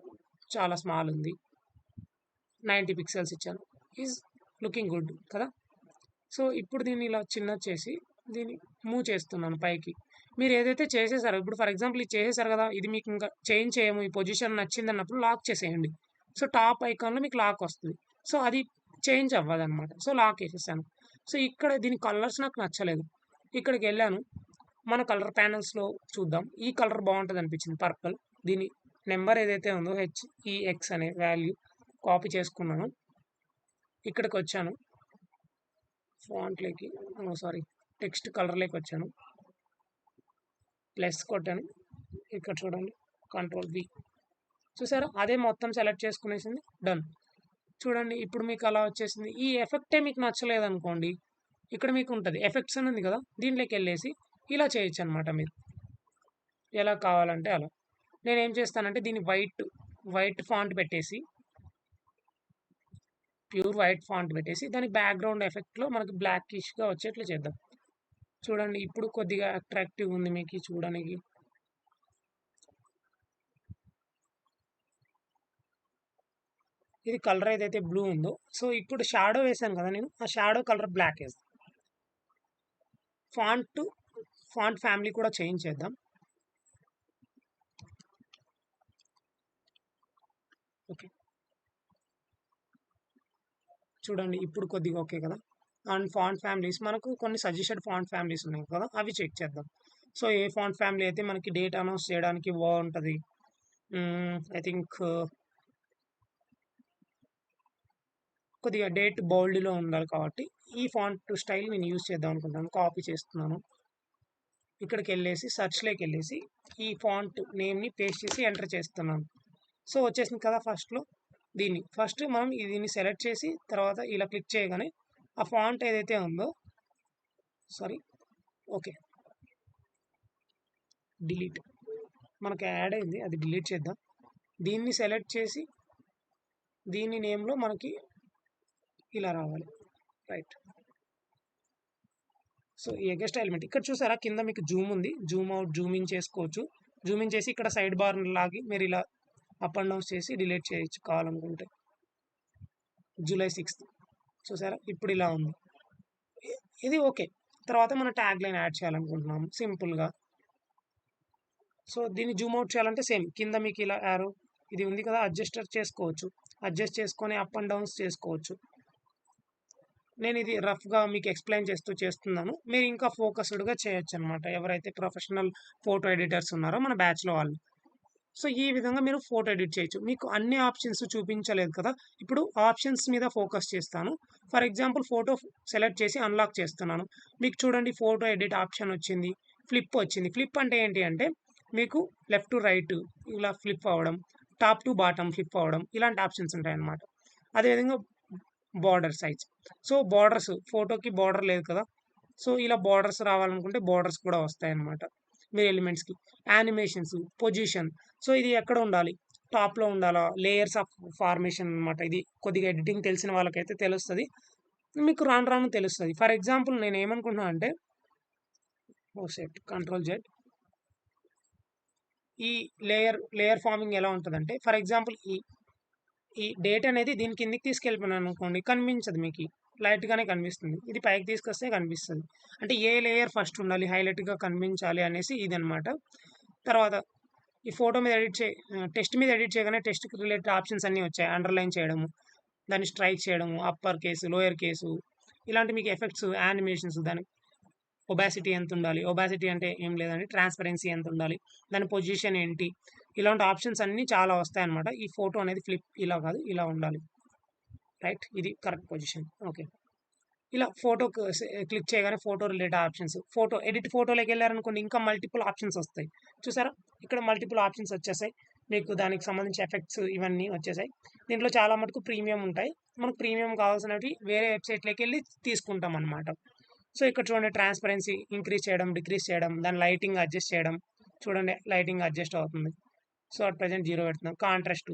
S1: చాలా స్మాల్ ఉంది. 90 పిక్సెల్స్ ఇచ్చాను, ఈజ్ లుకింగ్ గుడ్ కదా. సో ఇప్పుడు దీన్ని ఇలా చిన్న చేసి దీన్ని మూవ్ చేస్తున్నాను పైకి. మీరు ఏదైతే చేసేసారో, ఇప్పుడు ఫర్ ఎగ్జాంపుల్ ఇది చేసేసారు కదా, ఇది మీకు ఇంకా చేంజ్ చేయము, ఈ పొజిషన్ నచ్చింది అన్నప్పుడు లాక్ చేసేయండి. సో టాప్ ఐకాన్లో మీకు లాక్ వస్తుంది, సో అది చేంజ్ అవ్వదు అనమాట. సో లాక్ వేసేసాను. సో ఇక్కడ దీని కలర్స్ నాకు నచ్చలేదు, ఇక్కడికి వెళ్ళాను. మన కలర్ ప్యానల్స్లో చూద్దాం. ఈ కలర్ బాగుంటుంది అనిపించింది, పర్పుల్. దీని నెంబర్ ఏదైతే ఉందో HEX అనే వాల్యూ కాపీ చేసుకున్నాను. ఇక్కడికి వచ్చాను, ఫాంట్లోకి సారీ టెక్స్ట్ కలర్లోకి వచ్చాను, ప్లస్ కొట్టాను. ఇక్కడ చూడండి, Ctrl+V. చూసారా, అదే మొత్తం సెలెక్ట్ చేసుకునేసింది, డన్. చూడండి ఇప్పుడు మీకు అలా వచ్చేసింది. ఈ ఎఫెక్టే మీకు నచ్చలేదు అనుకోండి, ఇక్కడ మీకు ఉంటుంది ఎఫెక్ట్స్ అని ఉంది కదా, దీంట్లోకి వెళ్ళేసి ఇలా చేయొచ్చు అనమాట. మీరు ఎలా కావాలంటే అలా. నేనేం చేస్తానంటే దీన్ని వైట్ ఫాంట్ పెట్టేసి, ప్యూర్ వైట్ ఫాంట్ పెట్టేసి దాని బ్యాక్గ్రౌండ్ ఎఫెక్ట్లో మనకి బ్లాకిష్గా వచ్చేట్లు చేద్దాం. చూడండి ఇప్పుడు కొద్దిగా అట్రాక్టివ్ ఉంది మీకు చూడడానికి. ఇది కలర్ ఏదైతే బ్లూ ఉందో, సో ఇప్పుడు షాడో వేసాను కదా నేను, ఆ షాడో కలర్ బ్లాక్ వేస్తాను. ఫాంట్ ఫ్యామిలీ కూడా చేంజ్ చేద్దాం. ఓకే, చూడండి ఇప్పుడు కొద్దిగా ఓకే కదా. అండ్ ఫాంట్ ఫ్యామిలీస్, మనకు కొన్ని సజెస్టెడ్ ఫాంట్ ఫ్యామిలీస్ ఉన్నాయి కదా, అవి చెక్ చేద్దాం. సో ఏ ఫాంట్ ఫ్యామిలీ అయితే మనకి డేట్ అనౌన్స్ చేయడానికి బాగుంటుంది, ఐ థింక్ కొద్దిగా డేట్ బోల్డ్లో ఉండాలి కాబట్టి ఈ ఫాంట్ స్టైల్ నేను యూజ్ చేద్దాం అనుకుంటాను. కాపీ చేస్తున్నాను, ఇక్కడికి వెళ్ళేసి సర్చ్లోకి వెళ్ళేసి ఈ ఫాంట్ నేమ్ని పేస్ట్ చేసి ఎంటర్ చేస్తున్నాను. సో వచ్చేసింది కదా. ఫస్ట్ మనం దీన్ని సెలెక్ట్ చేసి తర్వాత ఇలా క్లిక్ చేయగానే ఆ ఫాంట్ ఏదైతే ఉందో, ఓకే, డిలీట్ మనకి యాడ్ అయింది, అది డిలీట్ చేద్దాం. దీన్ని సెలెక్ట్ చేసి దీని నేమ్లో మనకి ఇలా రావాలి, రైట్. సో ఈ ఎగెస్ట్ ఎలిమెంట్ ఇక్కడ చూసారా, కింద మీకు జూమ్ ఉంది, జూమ్ అవుట్ జూమ్ ఇన్ చేసుకోవచ్చు. జూమ్ ఇన్ చేసి ఇక్కడ సైడ్ బార్ లాగి మీరు ఇలా అప్ అండ్ డౌన్ చేసి డిలీట్ చేయొచ్చు కావాలనుకుంటే. July 6th చూసారా, ఇప్పుడు ఇలా ఉంది, ఇది ఓకే. తర్వాత మనం ట్యాగ్ లైన్ యాడ్ చేయాలనుకుంటున్నాము సింపుల్గా. సో దీన్ని జూమ్ అవుట్ చేయాలంటే సేమ్ కింద మీకు ఇలా యారో ఇది ఉంది కదా, అడ్జస్ట్ చేసుకొని అప్ అండ్ డౌన్స్ చేసుకోవచ్చు. నేను ఇది రఫ్గా మీకు ఎక్స్ప్లెయిన్ చేస్తున్నాను, మీరు ఇంకా ఫోకస్డ్గా చేయొచ్చు అనమాట, ఎవరైతే ప్రొఫెషనల్ ఫోటో ఎడిటర్స్ ఉన్నారో మన బ్యాచ్లో వాళ్ళు. సో ఈ విధంగా మీరు ఫోటో ఎడిట్ చేయొచ్చు. మీకు అన్ని ఆప్షన్స్ చూపించలేదు కదా, ఇప్పుడు ఆప్షన్స్ మీద ఫోకస్ చేస్తాను. ఫర్ ఎగ్జాంపుల్ ఫోటో సెలెక్ట్ చేసి అన్లాక్ చేస్తున్నాను. మీకు చూడండి ఫోటో ఎడిట్ ఆప్షన్ వచ్చింది, ఫ్లిప్ వచ్చింది. ఫ్లిప్ అంటే ఏంటి అంటే మీకు లెఫ్ట్ టు రైట్ ఇలా ఫ్లిప్ అవ్వడం, టాప్ టు బాటమ్ ఫ్లిప్ అవ్వడం, ఇలాంటి ఆప్షన్స్ ఉంటాయన్నమాట. అదేవిధంగా బార్డర్ సైజ్, సో బార్డర్స్, ఫోటోకి బార్డర్ లేదు కదా, సో ఇలా బార్డర్స్ రావాలనుకుంటే బార్డర్స్ కూడా వస్తాయన్నమాట మీరు ఎలిమెంట్స్కి. యానిమేషన్స్, పొజిషన్, సో ఇది ఎక్కడ ఉండాలి, టాప్లో ఉండాలా, లేయర్స్ ఆఫ్ ఫార్మేషన్ అనమాట. ఇది కొద్దిగా ఎడిటింగ్ తెలిసిన వాళ్ళకైతే తెలుస్తుంది, మీకు రాను రాను తెలుస్తుంది. ఫర్ ఎగ్జాంపుల్ నేను ఏమనుకుంటున్నా అంటే Ctrl+Z, ఈ లేయర్ ఫార్మింగ్ ఎలా ఉంటుందంటే, ఫర్ ఎగ్జాంపుల్ ఈ డేట్ అనేది దీని కిందికి తీసుకెళ్ళిపోయినాను అనుకోండి, కనిపించదు, మీకు లైట్గానే కనిపిస్తుంది. ఇది పైకి తీసుకొస్తే కనిపిస్తుంది. అంటే ఏ లేయర్ ఫస్ట్ ఉండాలి, హైలైట్గా కనిపించాలి అనేసి ఇదనమాట. తర్వాత ఈ ఫోటో మీద టెక్స్ట్ మీద ఎడిట్ చేయగానే టెక్స్ట్కి రిలేటెడ్ ఆప్షన్స్ అన్నీ వచ్చాయి. అండర్లైన్ చేయడము, దాన్ని స్ట్రైక్ చేయడము, అప్పర్ కేసు, లోయర్ కేసు, ఇలాంటి మీకు ఎఫెక్ట్స్, యానిమేషన్స్, దాని ఒబాసిటీ ఎంత ఉండాలి, ఒబాసిటీ అంటే ఏం లేదండి ట్రాన్స్పరెన్సీ ఎంత ఉండాలి, దాని పొజిషన్ ఏంటి, ఇలాంటి ఆప్షన్స్ అన్నీ చాలా వస్తాయన్నమాట. ఈ ఫోటో అనేది ఫ్లిప్ ఇలా కాదు, ఇలా ఉండాలి, రైట్, ఇది కరెక్ట్ పొజిషన్. ఓకే, ఇలా ఫోటో క్లిక్ చేయగానే ఫోటో రిలేటెడ్ ఆప్షన్స్, ఎడిట్ ఫోటోలోకి వెళ్ళారనుకోండి ఇంకా మల్టిపుల్ ఆప్షన్స్ వస్తాయి. చూసారా, ఇక్కడ మల్టిపుల్ ఆప్షన్స్ వచ్చేసాయి, మీకు దానికి సంబంధించి ఎఫెక్ట్స్ ఇవన్నీ వచ్చేసాయి. దీంట్లో చాలా మటుకు ప్రీమియం ఉంటాయి, మనకు ప్రీమియం కావాల్సినవి వేరే వెబ్సైట్లోకి వెళ్ళి తీసుకుంటాం అనమాట. సో ఇక్కడ చూడండి ట్రాన్స్పరెన్సీ ఇంక్రీజ్ చేయడం, డిక్రీజ్ చేయడం, దాని లైటింగ్ అడ్జస్ట్ చేయడం, చూడండి లైటింగ్ అడ్జస్ట్ అవుతుంది. సో అట్ ప్రజెంట్ 0 పెడుతున్నాం. కాంట్రాస్ట్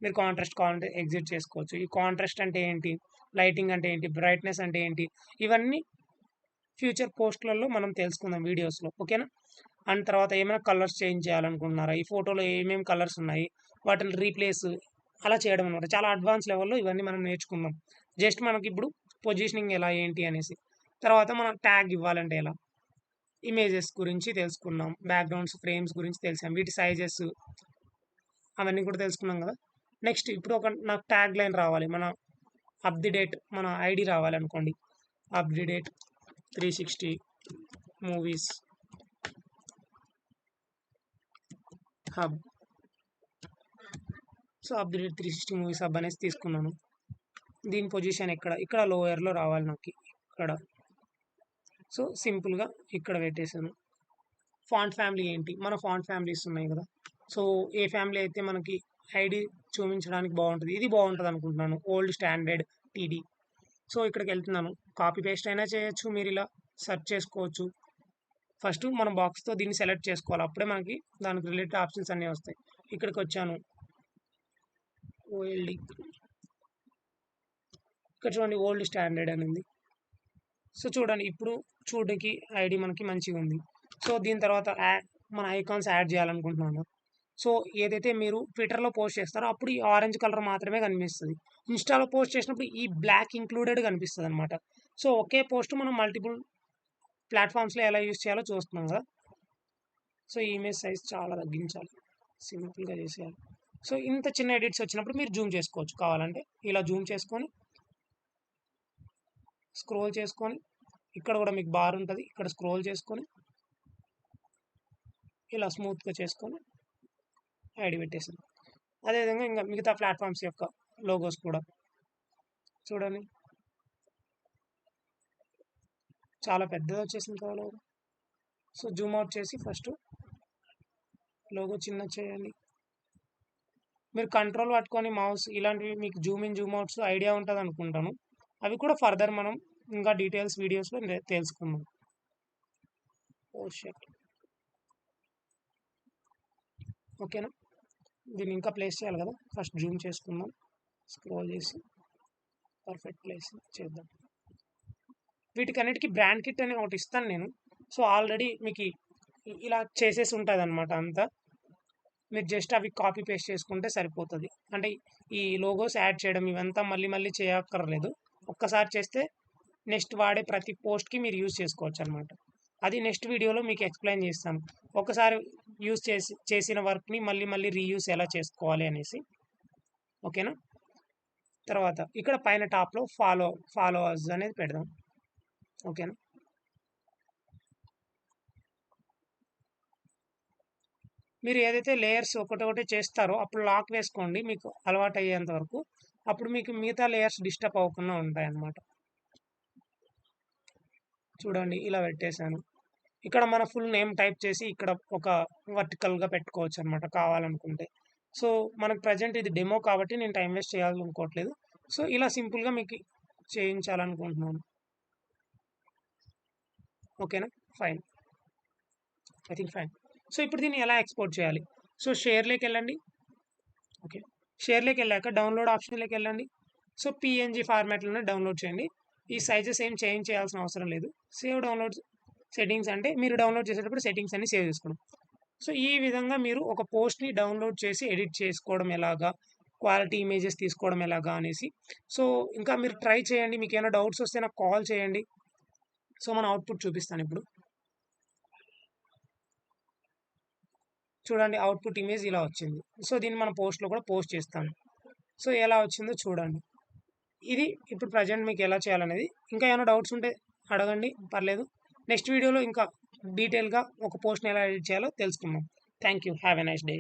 S1: మీరు కాంట్రాస్ట్ కావాలంటే ఎగ్జిట్ చేసుకోవచ్చు. ఈ కాంట్రాస్ట్ అంటే ఏంటి? లైటింగ్ అంటే ఏంటి? బ్రైట్‌నెస్ అంటే ఏంటి? ఇవన్నీ ఫ్యూచర్ పోస్ట్‌లలో మనం తెలుసుకుందాం వీడియోస్‌లో. ఓకేనా? అండ్ తర్వాత ఏమైనా కలర్స్ చేంజ్ చేయాలనుకుంటున్నారా? ఈ ఫోటోలో ఏమేమి కలర్స్ ఉన్నాయి? వాటిని రీప్లేస్ అలా చేయడం అనమాట. చాలా అడ్వాన్స్ లెవెల్‌లో ఇవన్నీ మనం నేర్చుకుందాం. జస్ట్ మనకిప్పుడు పొజిషనింగ్ ఎలా ఏంటి అనేసి. తర్వాత మనం ట్యాగ్ ఇవ్వాలంటే ఎలా? ఇమేజెస్ గురించి తెలుసుకున్నాం. బ్యాక్‌గ్రౌండ్స్, ఫ్రేమ్స్ గురించి తెలిసాం. వీటి సైజెస్ అవన్నీ కూడా తెలుసుకున్నాం గదా! నెక్స్ట్ ఇప్పుడు నాకు ట్యాగ్ లైన్ రావాలి. అప్ ది డేట్ మన ఐడీ రావాలనుకోండి. Up the date 360 movies hub. So, up the date 360 movies hub అనేసి తీసుకున్నాను. దీని పొజిషన్ ఎక్కడ? ఇక్కడ లోయర్‌లో రావాలి నాకు. ఇక్కడ. సో, సింపుల్‌గా ఇక్కడ పెట్టేసాను. ఫాంట్ ఫ్యామిలీ ఏంటి? మన ఫాంట్ ఫ్యామిలీస్ ఉన్నాయి గదా! సో, ఏ ఫ్యామిలీ అయితే మనకి ఐడీ చూపించడానికి బావుంటది. ఇది బావుంటదనుకుంటున్నాను. Old standard TD. సో, ఇక్కడికెళ్తున్నాను. కాపీ పేస్ట్ అయినా చేయొచ్చు. మీరిలా సెర్చ్ చేసుకోవచ్చు. ఫస్ట్ మన బాక్స్‌తో దీన్ని సెలెక్ట్ చేసుకోవాలి. అప్పుడే మనకి దానికి రిలేటెడ్ ఆప్షన్స్ అన్నీ వస్తాయి. ఇక్కడికొచ్చాను. ఓఎల్‌డి. ఇక్కడ చూడండి ఓల్డ్ స్టాండర్డ్ అని ఉంది. సో, చూడండి ఇప్పుడు చూడడానికి ఐడీ మనకి మంచిగుంది. సో, దీని తర్వాత మన ఐకాన్స్ యాడ్ చేయాలనుకుంటున్నాను. సో, ఏదైతే మీరు ట్విట్టర్‌లో పోస్ట్ చేస్తారో అప్పుడు ఈ ఆరెంజ్ కలర్ మాత్రమే కనిపిస్తది. ఇన్‌స్టాలో పోస్ట్ చేసినప్పుడు ఈ బ్లాక్ ఇంక్లూడెడ్ కనిపిస్తదనమాట. సో, ఒకే పోస్ట్ మనం మల్టిపుల్ ప్లాట్‌ఫామ్స్‌లో ఎలా యూజ్ చేయాలో చూస్తున్నాం గదా! సో, ఈ ఇమేజ్ సైజ్ చాలా తగ్గించాలి. సింపుల్‌గా చేసేయాలి. సో, ఇంత చిన్న ఎడిట్స్ వచ్చినప్పుడు మీరు జూమ్ చేసుకోవచ్చు కావాలంటే. ఇలా జూమ్ చేసుకొని, స్క్రోల్ చేసుకొని, ఇక్కడ గూడా మీకు బార్ ఉంటది. ఇక్కడ స్క్రోల్ చేసుకొని, ఇలా స్మూత్‌గా చేసుకొని ఐడీ పెట్టేసాను. అదేవిధంగా ఇంక మిగతా ప్లాట్‌ఫామ్స్ యొక్క లోగోస్ కూడా చూడండి. చాలా పెద్దదొచ్చేసింది కదా లోగో. సో, జూమ్ అవుట్ చేసి ఫస్ట్ లోగో చిన్నది చేయండి. మీరు కంట్రోల్ పట్టుకొని మౌస్ ఇలాంటివి మీకు zoom in, zoom outs idea ఉంటదనుకుంటాను. అవి కూడా ఫర్దర్ మనం ఇంకా డీటెయిల్స్ వీడియోస్‌లో తెలుసుకుందాం. ఓహ్! షిట్. ఓకేనా? దీన్ని ఇంకా ప్లేస్ చేయాలి కదా! ఫస్ట్ జూమ్ చేసుకుందాం. స్క్రోల్ చేసి పర్ఫెక్ట్ ప్లేస్ చేద్దాం. వీటికన్నిటికి బ్రాండ్ కిట్ అని ఒకటి ఇస్తాను నేను. సో, ఆల్రెడీ మీకి ఇలా చేసేసి ఉంటదనమాట అంతా. మీరు జస్ట్ అవి కాపీ పేస్ట్ చేసుకుంటే సరిపోతది. అంటే ఈ లోగోస్ యాడ్ చేయడం ఇవంతా మళ్ళీ మళ్ళీ చేయక్కర్లేదు. ఒక్కసారి చేస్తే నెక్స్ట్ వాడే ప్రతి పోస్ట్‌కి మీరు యూజ్ చేసుకోవచ్చనమాట. అది నెక్స్ట్ వీడియోలో మీకు ఎక్స్‌ప్లెయిన్ చేస్తాను. ఒకసారి యూజ్ చేసిన వర్క్‌ని మళ్ళీ మళ్ళీ రీయూజ్ ఎలా చేసుకోవాలి అనేసి. ఓకేనా? తర్వాత ఇక్కడ పైన టాప్‌లో ఫాలో అస్ అనేది పెడదాం. ఓకేనా? మీరు ఏదైతే లేయర్స్ ఒకటొకటి చేస్తారో అప్పుడు లాక్ వేసుకోండి మీకు అలవాటయ్యేంత వరకు. అప్పుడు మీకు మిగతా లేయర్స్ డిస్టర్బ్ అవ్వకుండా ఉంటాయన్నమాట. చూడండి ఇలా పెట్టేసాను. ఇక్కడ మన ఫుల్ నేమ్ టైప్ చేసి ఇక్కడ ఒక వర్టికల్‌గా పెట్టుకోవచ్చనమాట కావాలనుకుంటే. సో, మనకు ప్రెజెంట్ ఇది డెమో కాబట్టి నేను టైమ్ వేస్ట్ చేయాలనుకోవట్లేదు. సో, ఇలా సింపుల్‌గా మీకు చేయించాలనుకుంటున్నాను. ఓకేనా? Fine. I think fine. So, ఇప్పుడు దీన్ని ఎలా ఎక్స్‌పోర్ట్ చేయాలి? సో, షేర్‌లోకెళ్ళండి. ఓకే. షేర్‌లోకెళ్ళాక డౌన్‌లోడ్ ఆప్షన్‌లోకెళ్ళండి. సో, పీఎన్‌జీ ఫార్మాట్‌లోనే డౌన్‌లోడ్ చేయండి. ఈ సైజెస్ ఏం చేంజ్ చేయాల్సిన అవసరం లేదు. సేవ్ డౌన్‌లోడ్స్ సెట్టింగ్స్ అంటే మీరు డౌన్‌లోడ్ చేసేటప్పుడు సెట్టింగ్స్ అన్నీ సేవ్ చేసుకోవడం. సో, ఈ విధంగా మీరు ఒక పోస్ట్‌ని డౌన్‌లోడ్ చేసి ఎడిట్ చేసుకోవడం ఎలాగా, క్వాలిటీ ఇమేజెస్ తీసుకోవడం ఎలాగా అనేసి. సో, ఇంకా మీరు ట్రై చేయండి. మీకేమైనా డౌట్స్ వస్తే నాకు కాల్ చేయండి. సో, మన అవుట్‌పుట్ చూపిస్తానిప్పుడు. చూడండి అవుట్‌పుట్ ఇమేజ్ ఇలా వచ్చింది. సో, దీన్ని మన పోస్ట్‌లో కూడా పోస్ట్ చేస్తాను. సో, ఎలా వచ్చిందో చూడండి. ఇది ఇప్పుడు ప్రెజెంట్ మీకు ఎలా చేయాలనేది. ఇంకా ఏమైనా డౌట్స్ ఉంటే అడగండి పర్లేదు. నెక్స్ట్ వీడియోలో ఇంకా డీటెయిల్‌గా ఒక పోస్ట్‌ని ఎలా ఎడిట్ చేయాలో తెలుసుకుందాం. Thank you. Have a nice day.